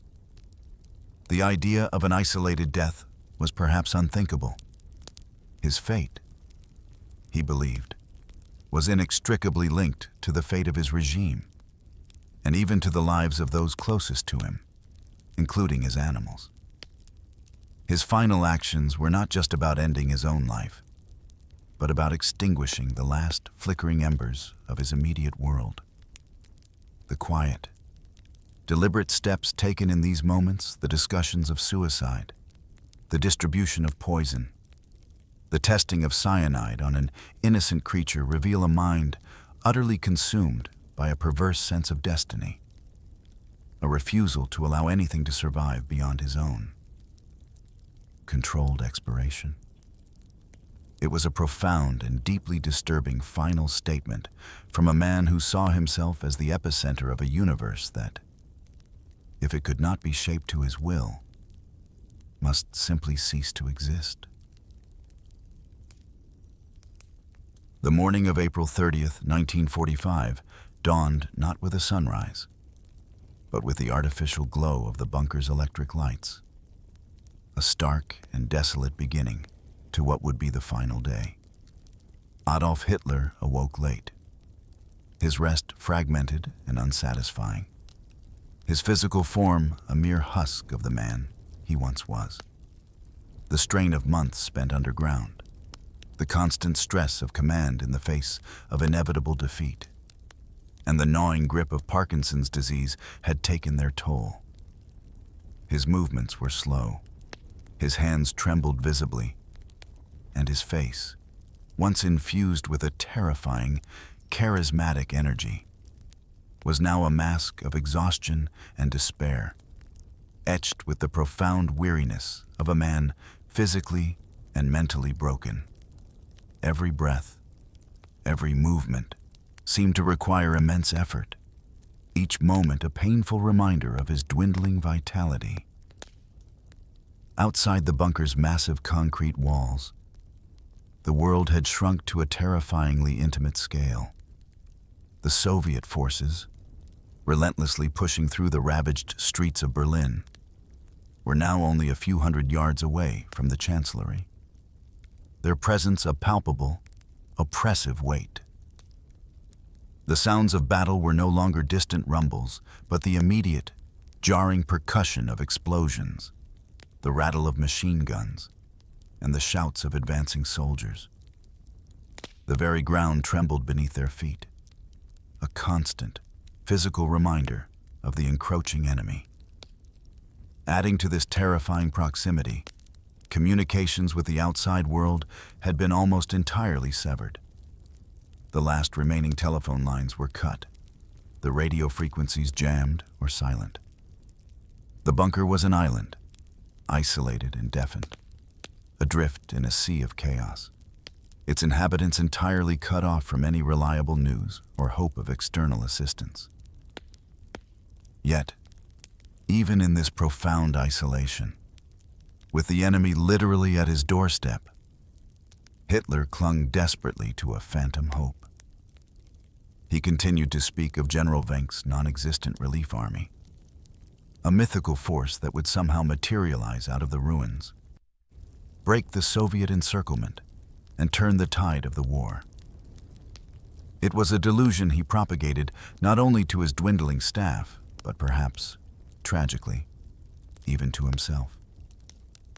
the idea of an isolated death was perhaps unthinkable. His fate, he believed, was inextricably linked to the fate of his regime, and even to the lives of those closest to him, including his animals. His final actions were not just about ending his own life, but about extinguishing the last flickering embers of his immediate world. The quiet, deliberate steps taken in these moments, the discussions of suicide, the distribution of poison, the testing of cyanide on an innocent creature reveal a mind utterly consumed by a perverse sense of destiny, a refusal to allow anything to survive beyond his own. Controlled expiration. It was a profound and deeply disturbing final statement from a man who saw himself as the epicenter of a universe that, if it could not be shaped to his will, must simply cease to exist. The morning of April 30th, 1945, dawned not with a sunrise, but with the artificial glow of the bunker's electric lights. A stark and desolate beginning to what would be the final day. Adolf Hitler awoke late, his rest fragmented and unsatisfying, his physical form a mere husk of the man he once was. The strain of months spent underground, the constant stress of command in the face of inevitable defeat, and the gnawing grip of Parkinson's disease had taken their toll. His movements were slow, his hands trembled visibly, and his face, once infused with a terrifying, charismatic energy, was now a mask of exhaustion and despair, etched with the profound weariness of a man physically and mentally broken. Every breath, every movement seemed to require immense effort, each moment a painful reminder of his dwindling vitality. Outside the bunker's massive concrete walls, the world had shrunk to a terrifyingly intimate scale. The Soviet forces, relentlessly pushing through the ravaged streets of Berlin, were now only a few hundred yards away from the Chancellery, their presence a palpable, oppressive weight. The sounds of battle were no longer distant rumbles, but the immediate, jarring percussion of explosions, the rattle of machine guns, and the shouts of advancing soldiers. The very ground trembled beneath their feet, a constant, physical reminder of the encroaching enemy. Adding to this terrifying proximity, communications with the outside world had been almost entirely severed. The last remaining telephone lines were cut, the radio frequencies jammed or silent. The bunker was an island, isolated and deafened, adrift in a sea of chaos, its inhabitants entirely cut off from any reliable news or hope of external assistance. Yet, even in this profound isolation, with the enemy literally at his doorstep, Hitler clung desperately to a phantom hope. He continued to speak of General Wenck's non-existent relief army, a mythical force that would somehow materialize out of the ruins, break the Soviet encirclement, and turn the tide of the war. It was a delusion he propagated not only to his dwindling staff, but perhaps, tragically, even to himself.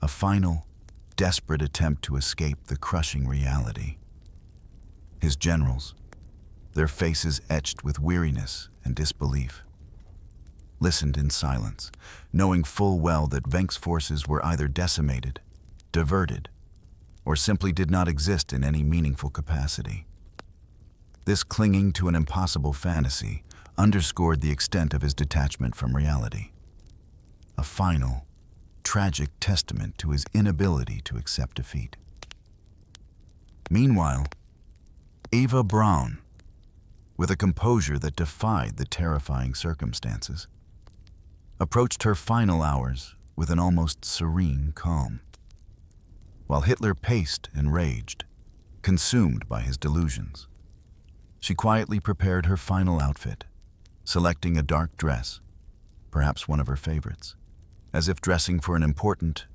A final, desperate attempt to escape the crushing reality. His generals, their faces etched with weariness and disbelief, listened in silence, knowing full well that Wenck's forces were either decimated, diverted, or simply did not exist in any meaningful capacity. This clinging to an impossible fantasy underscored the extent of his detachment from reality. A final, tragic testament to his inability to accept defeat. Meanwhile, Eva Braun, with a composure that defied the terrifying circumstances, approached her final hours with an almost serene calm. While Hitler paced and raged, consumed by his delusions, she quietly prepared her final outfit, selecting a dark dress, perhaps one of her favorites, as if dressing for an important,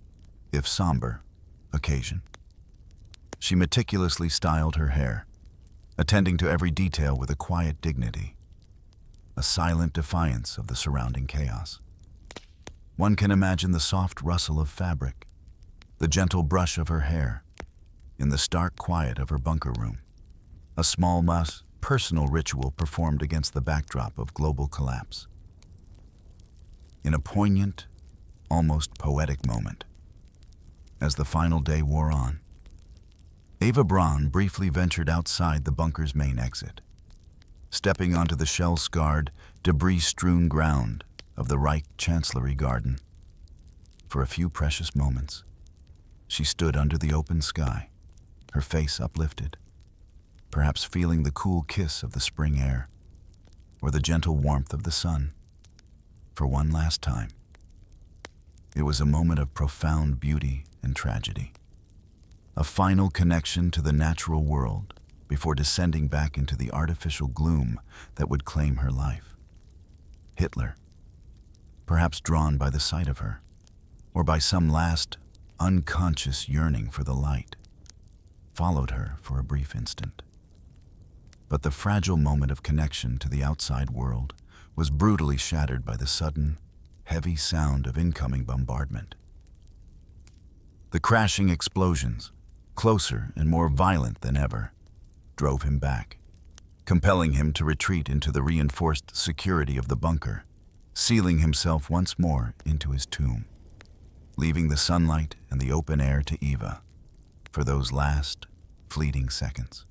if somber, occasion. She meticulously styled her hair, attending to every detail with a quiet dignity, a silent defiance of the surrounding chaos. One can imagine the soft rustle of fabric, the gentle brush of her hair, in the stark quiet of her bunker room, a small personal ritual performed against the backdrop of global collapse. In a poignant, almost poetic moment, as the final day wore on, Eva Braun briefly ventured outside the bunker's main exit, stepping onto the shell-scarred, debris-strewn ground of the Reich Chancellery Garden. For a few precious moments, she stood under the open sky, her face uplifted, perhaps feeling the cool kiss of the spring air, or the gentle warmth of the sun, for one last time. It was a moment of profound beauty and tragedy, a final connection to the natural world before descending back into the artificial gloom that would claim her life. Hitler, perhaps drawn by the sight of her, or by some last, unconscious yearning for the light, followed her for a brief instant. But the fragile moment of connection to the outside world was brutally shattered by the sudden, heavy sound of incoming bombardment. The crashing explosions, closer and more violent than ever, drove him back, compelling him to retreat into the reinforced security of the bunker, sealing himself once more into his tomb, leaving the sunlight and the open air to Eva for those last, fleeting seconds.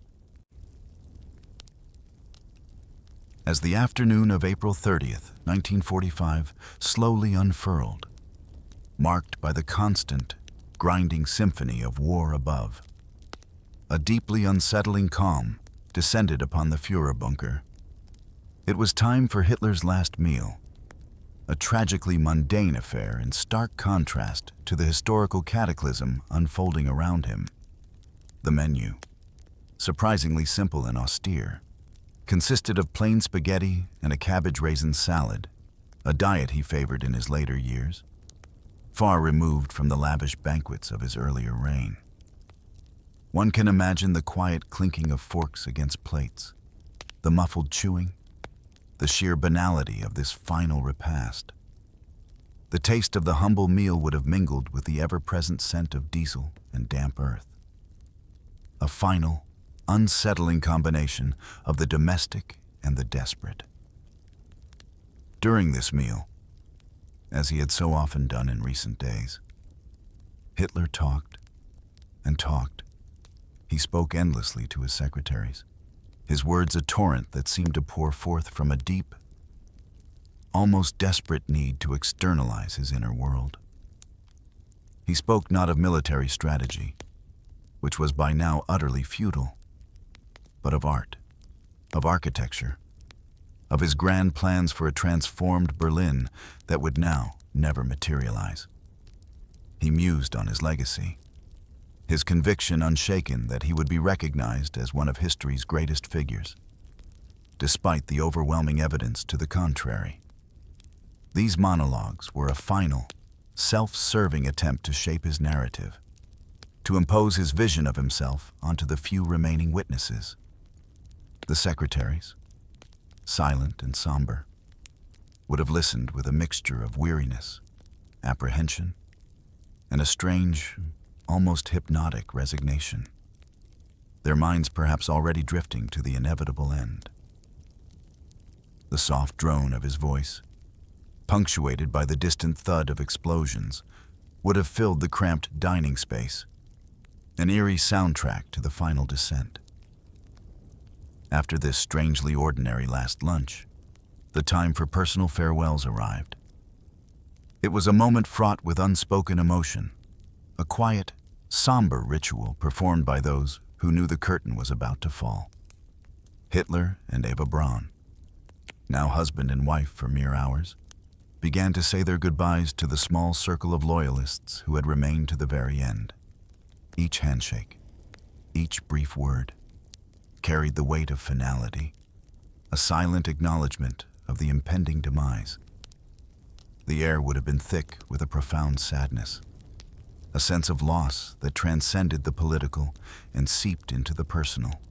As the afternoon of April 30th, 1945, slowly unfurled, marked by the constant, grinding symphony of war above, a deeply unsettling calm descended upon the Führer bunker. It was time for Hitler's last meal, a tragically mundane affair in stark contrast to the historical cataclysm unfolding around him. The menu, surprisingly simple and austere, consisted of plain spaghetti and a cabbage raisin salad, a diet he favored in his later years, far removed from the lavish banquets of his earlier reign. One can imagine the quiet clinking of forks against plates, the muffled chewing, the sheer banality of this final repast. The taste of the humble meal would have mingled with the ever-present scent of diesel and damp earth. A final, unsettling combination of the domestic and the desperate. During this meal, as he had so often done in recent days, Hitler talked and talked. He spoke endlessly to his secretaries, his words a torrent that seemed to pour forth from a deep, almost desperate need to externalize his inner world. He spoke not of military strategy, which was by now utterly futile, but of art, of architecture, of his grand plans for a transformed Berlin that would now never materialize. He mused on his legacy, his conviction unshaken that he would be recognized as one of history's greatest figures, despite the overwhelming evidence to the contrary. These monologues were a final, self-serving attempt to shape his narrative, to impose his vision of himself onto the few remaining witnesses. The secretaries, silent and somber, would have listened with a mixture of weariness, apprehension, and a strange, almost hypnotic resignation, their minds perhaps already drifting to the inevitable end. The soft drone of his voice, punctuated by the distant thud of explosions, would have filled the cramped dining space, an eerie soundtrack to the final descent. After this strangely ordinary last lunch, the time for personal farewells arrived. It was a moment fraught with unspoken emotion, a quiet, somber ritual performed by those who knew the curtain was about to fall. Hitler and Eva Braun, now husband and wife for mere hours, began to say their goodbyes to the small circle of loyalists who had remained to the very end. Each handshake, each brief word, carried the weight of finality, a silent acknowledgement of the impending demise. The air would have been thick with a profound sadness, a sense of loss that transcended the political and seeped into the personal.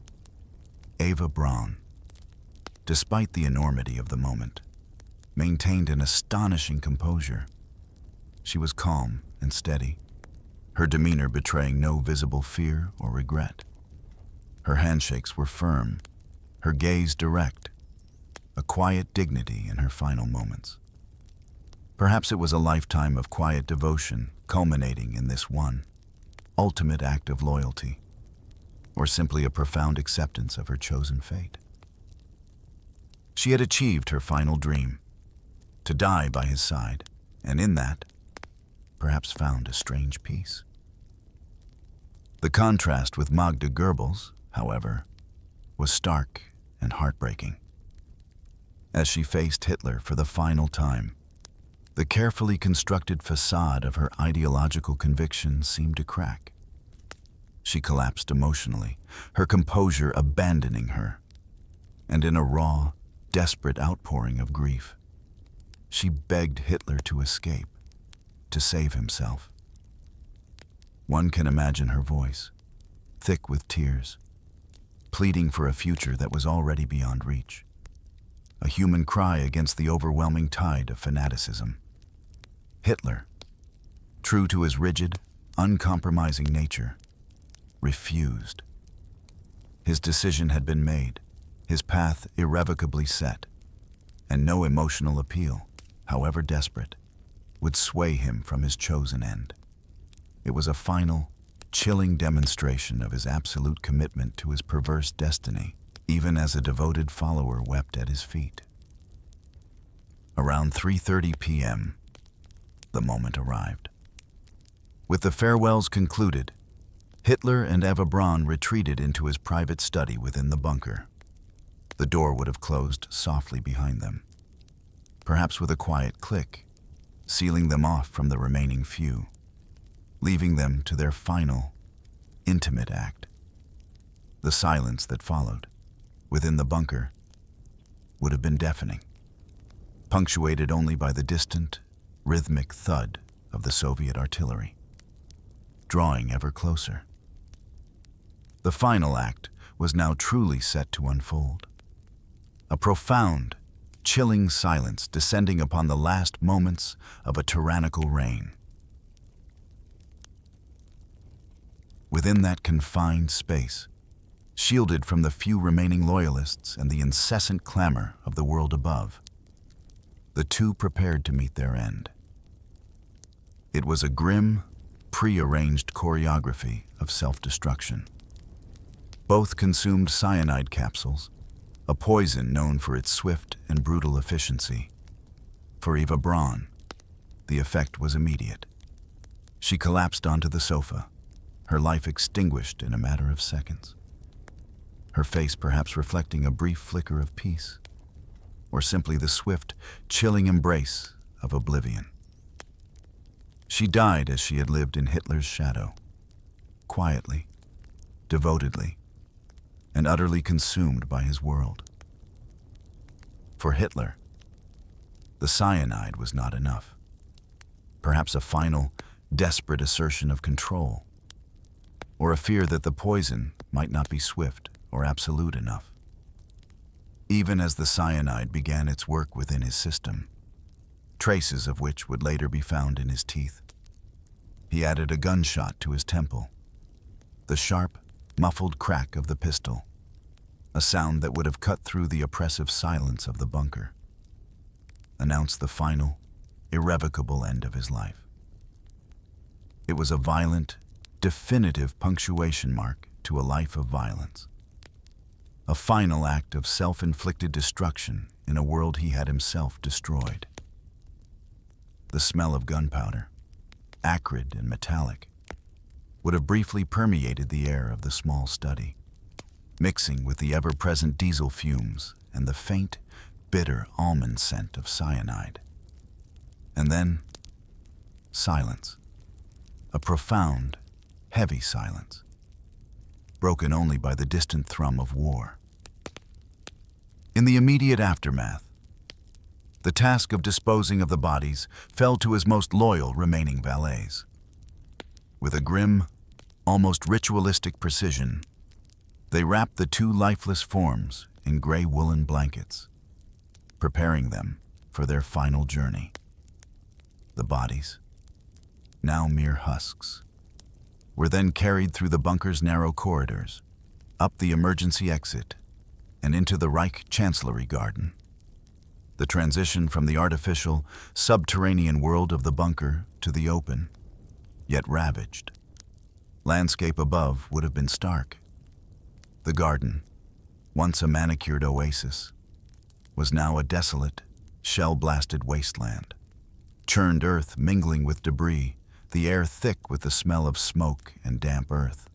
Eva Braun, despite the enormity of the moment, maintained an astonishing composure. She was calm and steady, her demeanor betraying no visible fear or regret. Her handshakes were firm, her gaze direct, a quiet dignity in her final moments. Perhaps it was a lifetime of quiet devotion culminating in this one, ultimate act of loyalty, or simply a profound acceptance of her chosen fate. She had achieved her final dream, to die by his side, and in that, perhaps found a strange peace. The contrast with Magda Goebbels, however, was stark and heartbreaking. As she faced Hitler for the final time, the carefully constructed facade of her ideological conviction seemed to crack. She collapsed emotionally, her composure abandoning her, and in a raw, desperate outpouring of grief, she begged Hitler to escape, to save himself. One can imagine her voice, thick with tears, pleading for a future that was already beyond reach, a human cry against the overwhelming tide of fanaticism. Hitler, true to his rigid, uncompromising nature, refused. His decision had been made, his path irrevocably set, and no emotional appeal, however desperate, would sway him from his chosen end. It was a final, chilling demonstration of his absolute commitment to his perverse destiny, even as a devoted follower wept at his feet. Around 3:30 p.m., the moment arrived. With the farewells concluded, Hitler and Eva Braun retreated into his private study within the bunker. The door would have closed softly behind them, perhaps with a quiet click, sealing them off from the remaining few, leaving them to their final, intimate act. The silence that followed, within the bunker, would have been deafening, punctuated only by the distant, rhythmic thud of the Soviet artillery, drawing ever closer. The final act was now truly set to unfold. A profound, chilling silence descending upon the last moments of a tyrannical reign. Within that confined space, shielded from the few remaining loyalists and the incessant clamor of the world above, the two prepared to meet their end. It was a grim, pre-arranged choreography of self-destruction. Both consumed cyanide capsules, a poison known for its swift and brutal efficiency. For Eva Braun, the effect was immediate. She collapsed onto the sofa, her life extinguished in a matter of seconds, her face perhaps reflecting a brief flicker of peace, or simply the swift, chilling embrace of oblivion. She died as she had lived in Hitler's shadow, quietly, devotedly, and utterly consumed by his world. For Hitler, the cyanide was not enough. Perhaps a final, desperate assertion of control, or a fear that the poison might not be swift or absolute enough. Even as the cyanide began its work within his system, traces of which would later be found in his teeth, he added a gunshot to his temple, the sharp, muffled crack of the pistol, a sound that would have cut through the oppressive silence of the bunker, announced the final, irrevocable end of his life. It was a violent, definitive punctuation mark to a life of violence, a final act of self-inflicted destruction in a world he had himself destroyed. The smell of gunpowder, acrid and metallic, would have briefly permeated the air of the small study, mixing with the ever-present diesel fumes and the faint, bitter almond scent of cyanide. And then, silence. A profound, heavy silence, broken only by the distant thrum of war. In the immediate aftermath, the task of disposing of the bodies fell to his most loyal remaining valets. With a grim, almost ritualistic precision, they wrapped the two lifeless forms in gray woolen blankets, preparing them for their final journey. The bodies, now mere husks, were then carried through the bunker's narrow corridors, up the emergency exit, and into the Reich Chancellery Garden. The transition from the artificial, subterranean world of the bunker to the open, yet ravaged, landscape above would have been stark. The garden, once a manicured oasis, was now a desolate, shell-blasted wasteland. Churned earth mingling with debris, the air thick with the smell of smoke and damp earth.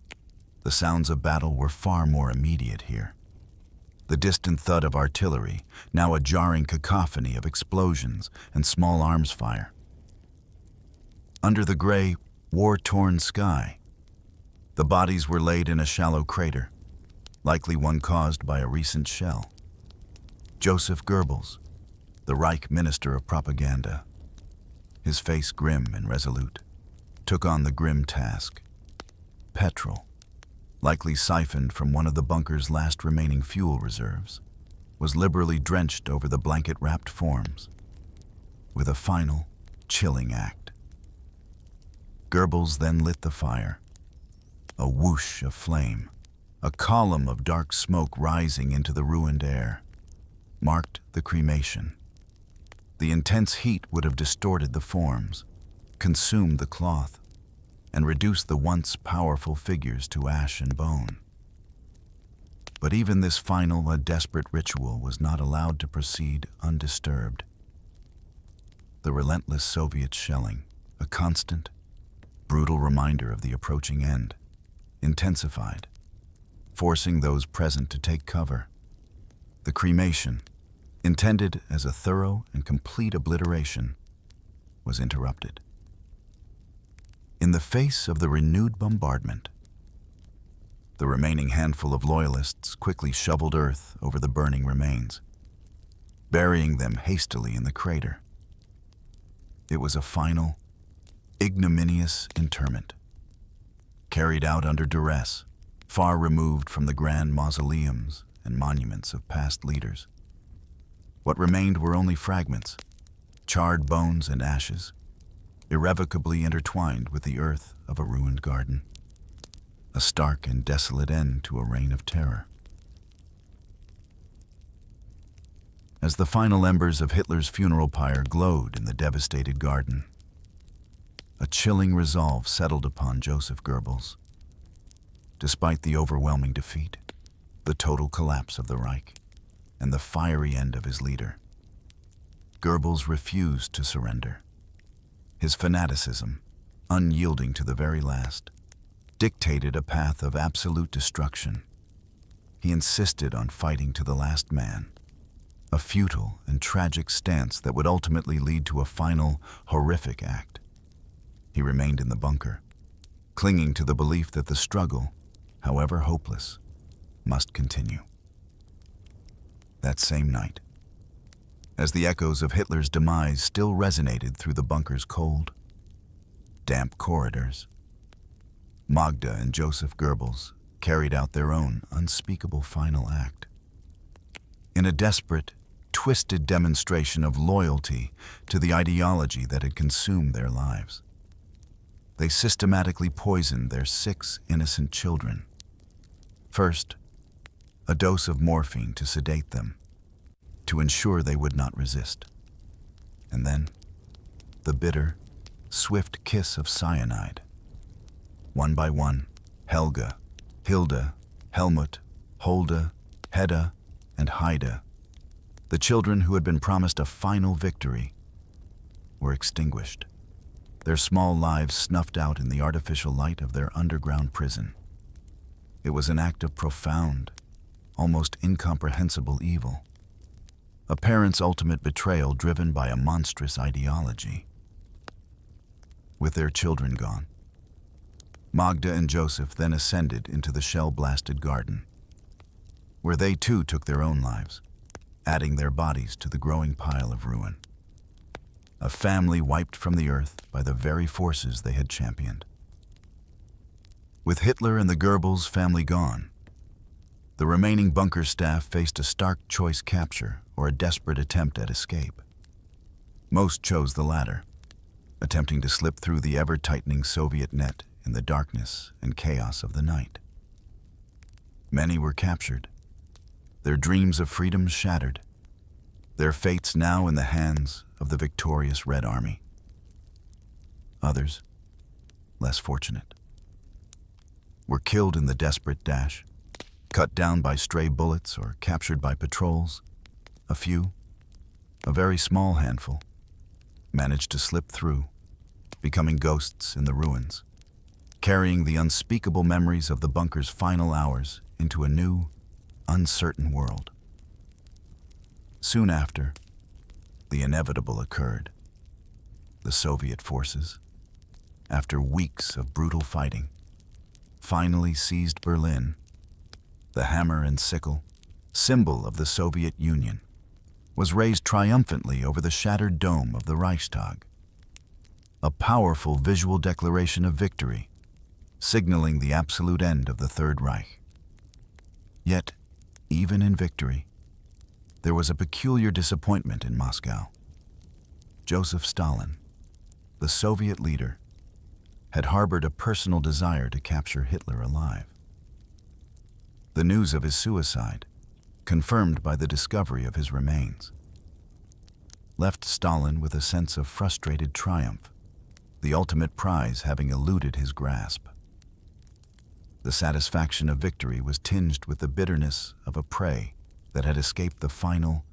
The sounds of battle were far more immediate here. The distant thud of artillery, now a jarring cacophony of explosions and small arms fire. Under the gray, war-torn sky, the bodies were laid in a shallow crater, likely one caused by a recent shell. Joseph Goebbels, the Reich Minister of Propaganda, his face grim and resolute, took on the grim task. Petrol, likely siphoned from one of the bunker's last remaining fuel reserves, was liberally drenched over the blanket-wrapped forms, with a final, chilling act. Goebbels then lit the fire. A whoosh of flame, a column of dark smoke rising into the ruined air, marked the cremation. The intense heat would have distorted the forms, consumed the cloth, and reduced the once powerful figures to ash and bone. But even this final, desperate ritual was not allowed to proceed undisturbed. The relentless Soviet shelling, a constant, brutal reminder of the approaching end, intensified, forcing those present to take cover. The cremation, intended as a thorough and complete obliteration, was interrupted. In the face of the renewed bombardment, the remaining handful of loyalists quickly shoveled earth over the burning remains, burying them hastily in the crater. It was a final, ignominious interment, carried out under duress, far removed from the grand mausoleums and monuments of past leaders. What remained were only fragments, charred bones and ashes, irrevocably intertwined with the earth of a ruined garden. A stark and desolate end to a reign of terror. As the final embers of Hitler's funeral pyre glowed in the devastated garden, a chilling resolve settled upon Joseph Goebbels. Despite the overwhelming defeat, the total collapse of the Reich, and the fiery end of his leader, Goebbels refused to surrender. His fanaticism, unyielding to the very last, dictated a path of absolute destruction. He insisted on fighting to the last man, a futile and tragic stance that would ultimately lead to a final, horrific act. He remained in the bunker, clinging to the belief that the struggle, however hopeless, must continue. That same night, as the echoes of Hitler's demise still resonated through the bunker's cold, damp corridors, Magda and Joseph Goebbels carried out their own unspeakable final act. In a desperate, twisted demonstration of loyalty to the ideology that had consumed their lives, they systematically poisoned their 6 innocent children. First, a dose of morphine to sedate them, to ensure they would not resist. And then, the bitter, swift kiss of cyanide. One by one, Helga, Hilda, Helmut, Holda, Hedda, and Haida, the children who had been promised a final victory, were extinguished, their small lives snuffed out in the artificial light of their underground prison. It was an act of profound, almost incomprehensible evil, a parent's ultimate betrayal driven by a monstrous ideology. With their children gone, Magda and Joseph then ascended into the shell-blasted garden, where they too took their own lives, adding their bodies to the growing pile of ruin. A family wiped from the earth by the very forces they had championed. With Hitler and the Goebbels family gone, the remaining bunker staff faced a stark choice: capture or a desperate attempt at escape. Most chose the latter, attempting to slip through the ever-tightening Soviet net in the darkness and chaos of the night. Many were captured, their dreams of freedom shattered, their fates now in the hands of the victorious Red Army. Others, less fortunate, were killed in the desperate dash, cut down by stray bullets or captured by patrols. A few, a very small handful, managed to slip through, becoming ghosts in the ruins, carrying the unspeakable memories of the bunker's final hours into a new, uncertain world. Soon after, the inevitable occurred. The Soviet forces, after weeks of brutal fighting, finally seized Berlin. The hammer and sickle, symbol of the Soviet Union, was raised triumphantly over the shattered dome of the Reichstag. A powerful visual declaration of victory, signaling the absolute end of the Third Reich. Yet, even in victory, there was a peculiar disappointment in Moscow. Joseph Stalin, the Soviet leader, had harbored a personal desire to capture Hitler alive. The news of his suicide, confirmed by the discovery of his remains, left Stalin with a sense of frustrated triumph, the ultimate prize having eluded his grasp. The satisfaction of victory was tinged with the bitterness of a prey that had escaped the final,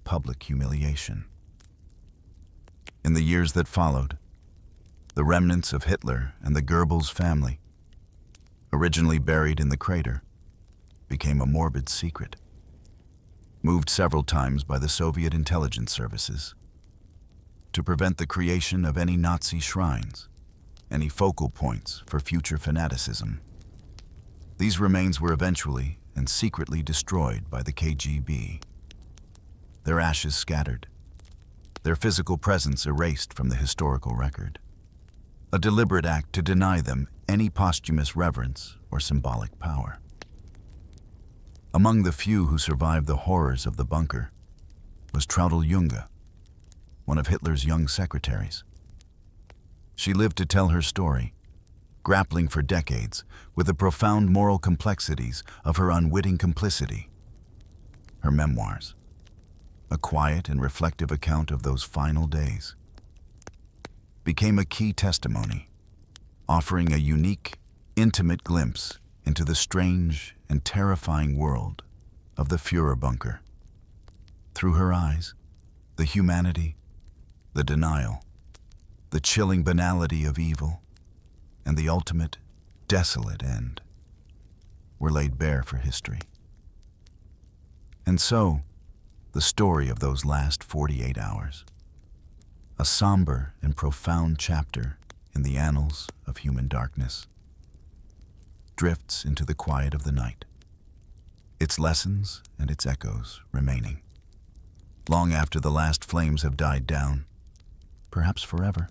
public humiliation. In the years that followed, the remnants of Hitler and the Goebbels family, originally buried in the crater, became a morbid secret. Moved several times by the Soviet intelligence services to prevent the creation of any Nazi shrines, any focal points for future fanaticism. These remains were eventually and secretly destroyed by the KGB, their ashes scattered, their physical presence erased from the historical record. A deliberate act to deny them any posthumous reverence or symbolic power. Among the few who survived the horrors of the bunker was Traudl Junge, one of Hitler's young secretaries. She lived to tell her story, grappling for decades with the profound moral complexities of her unwitting complicity. Her memoirs, a quiet and reflective account of those final days, became a key testimony, offering a unique, intimate glimpse into the strange and terrifying world of the Führer bunker. Through her eyes, the humanity, the denial, the chilling banality of evil, and the ultimate, desolate end were laid bare for history. And so, the story of those last 48 hours, a somber and profound chapter in the annals of human darkness, drifts into the quiet of the night, its lessons and its echoes remaining, long after the last flames have died down, perhaps forever.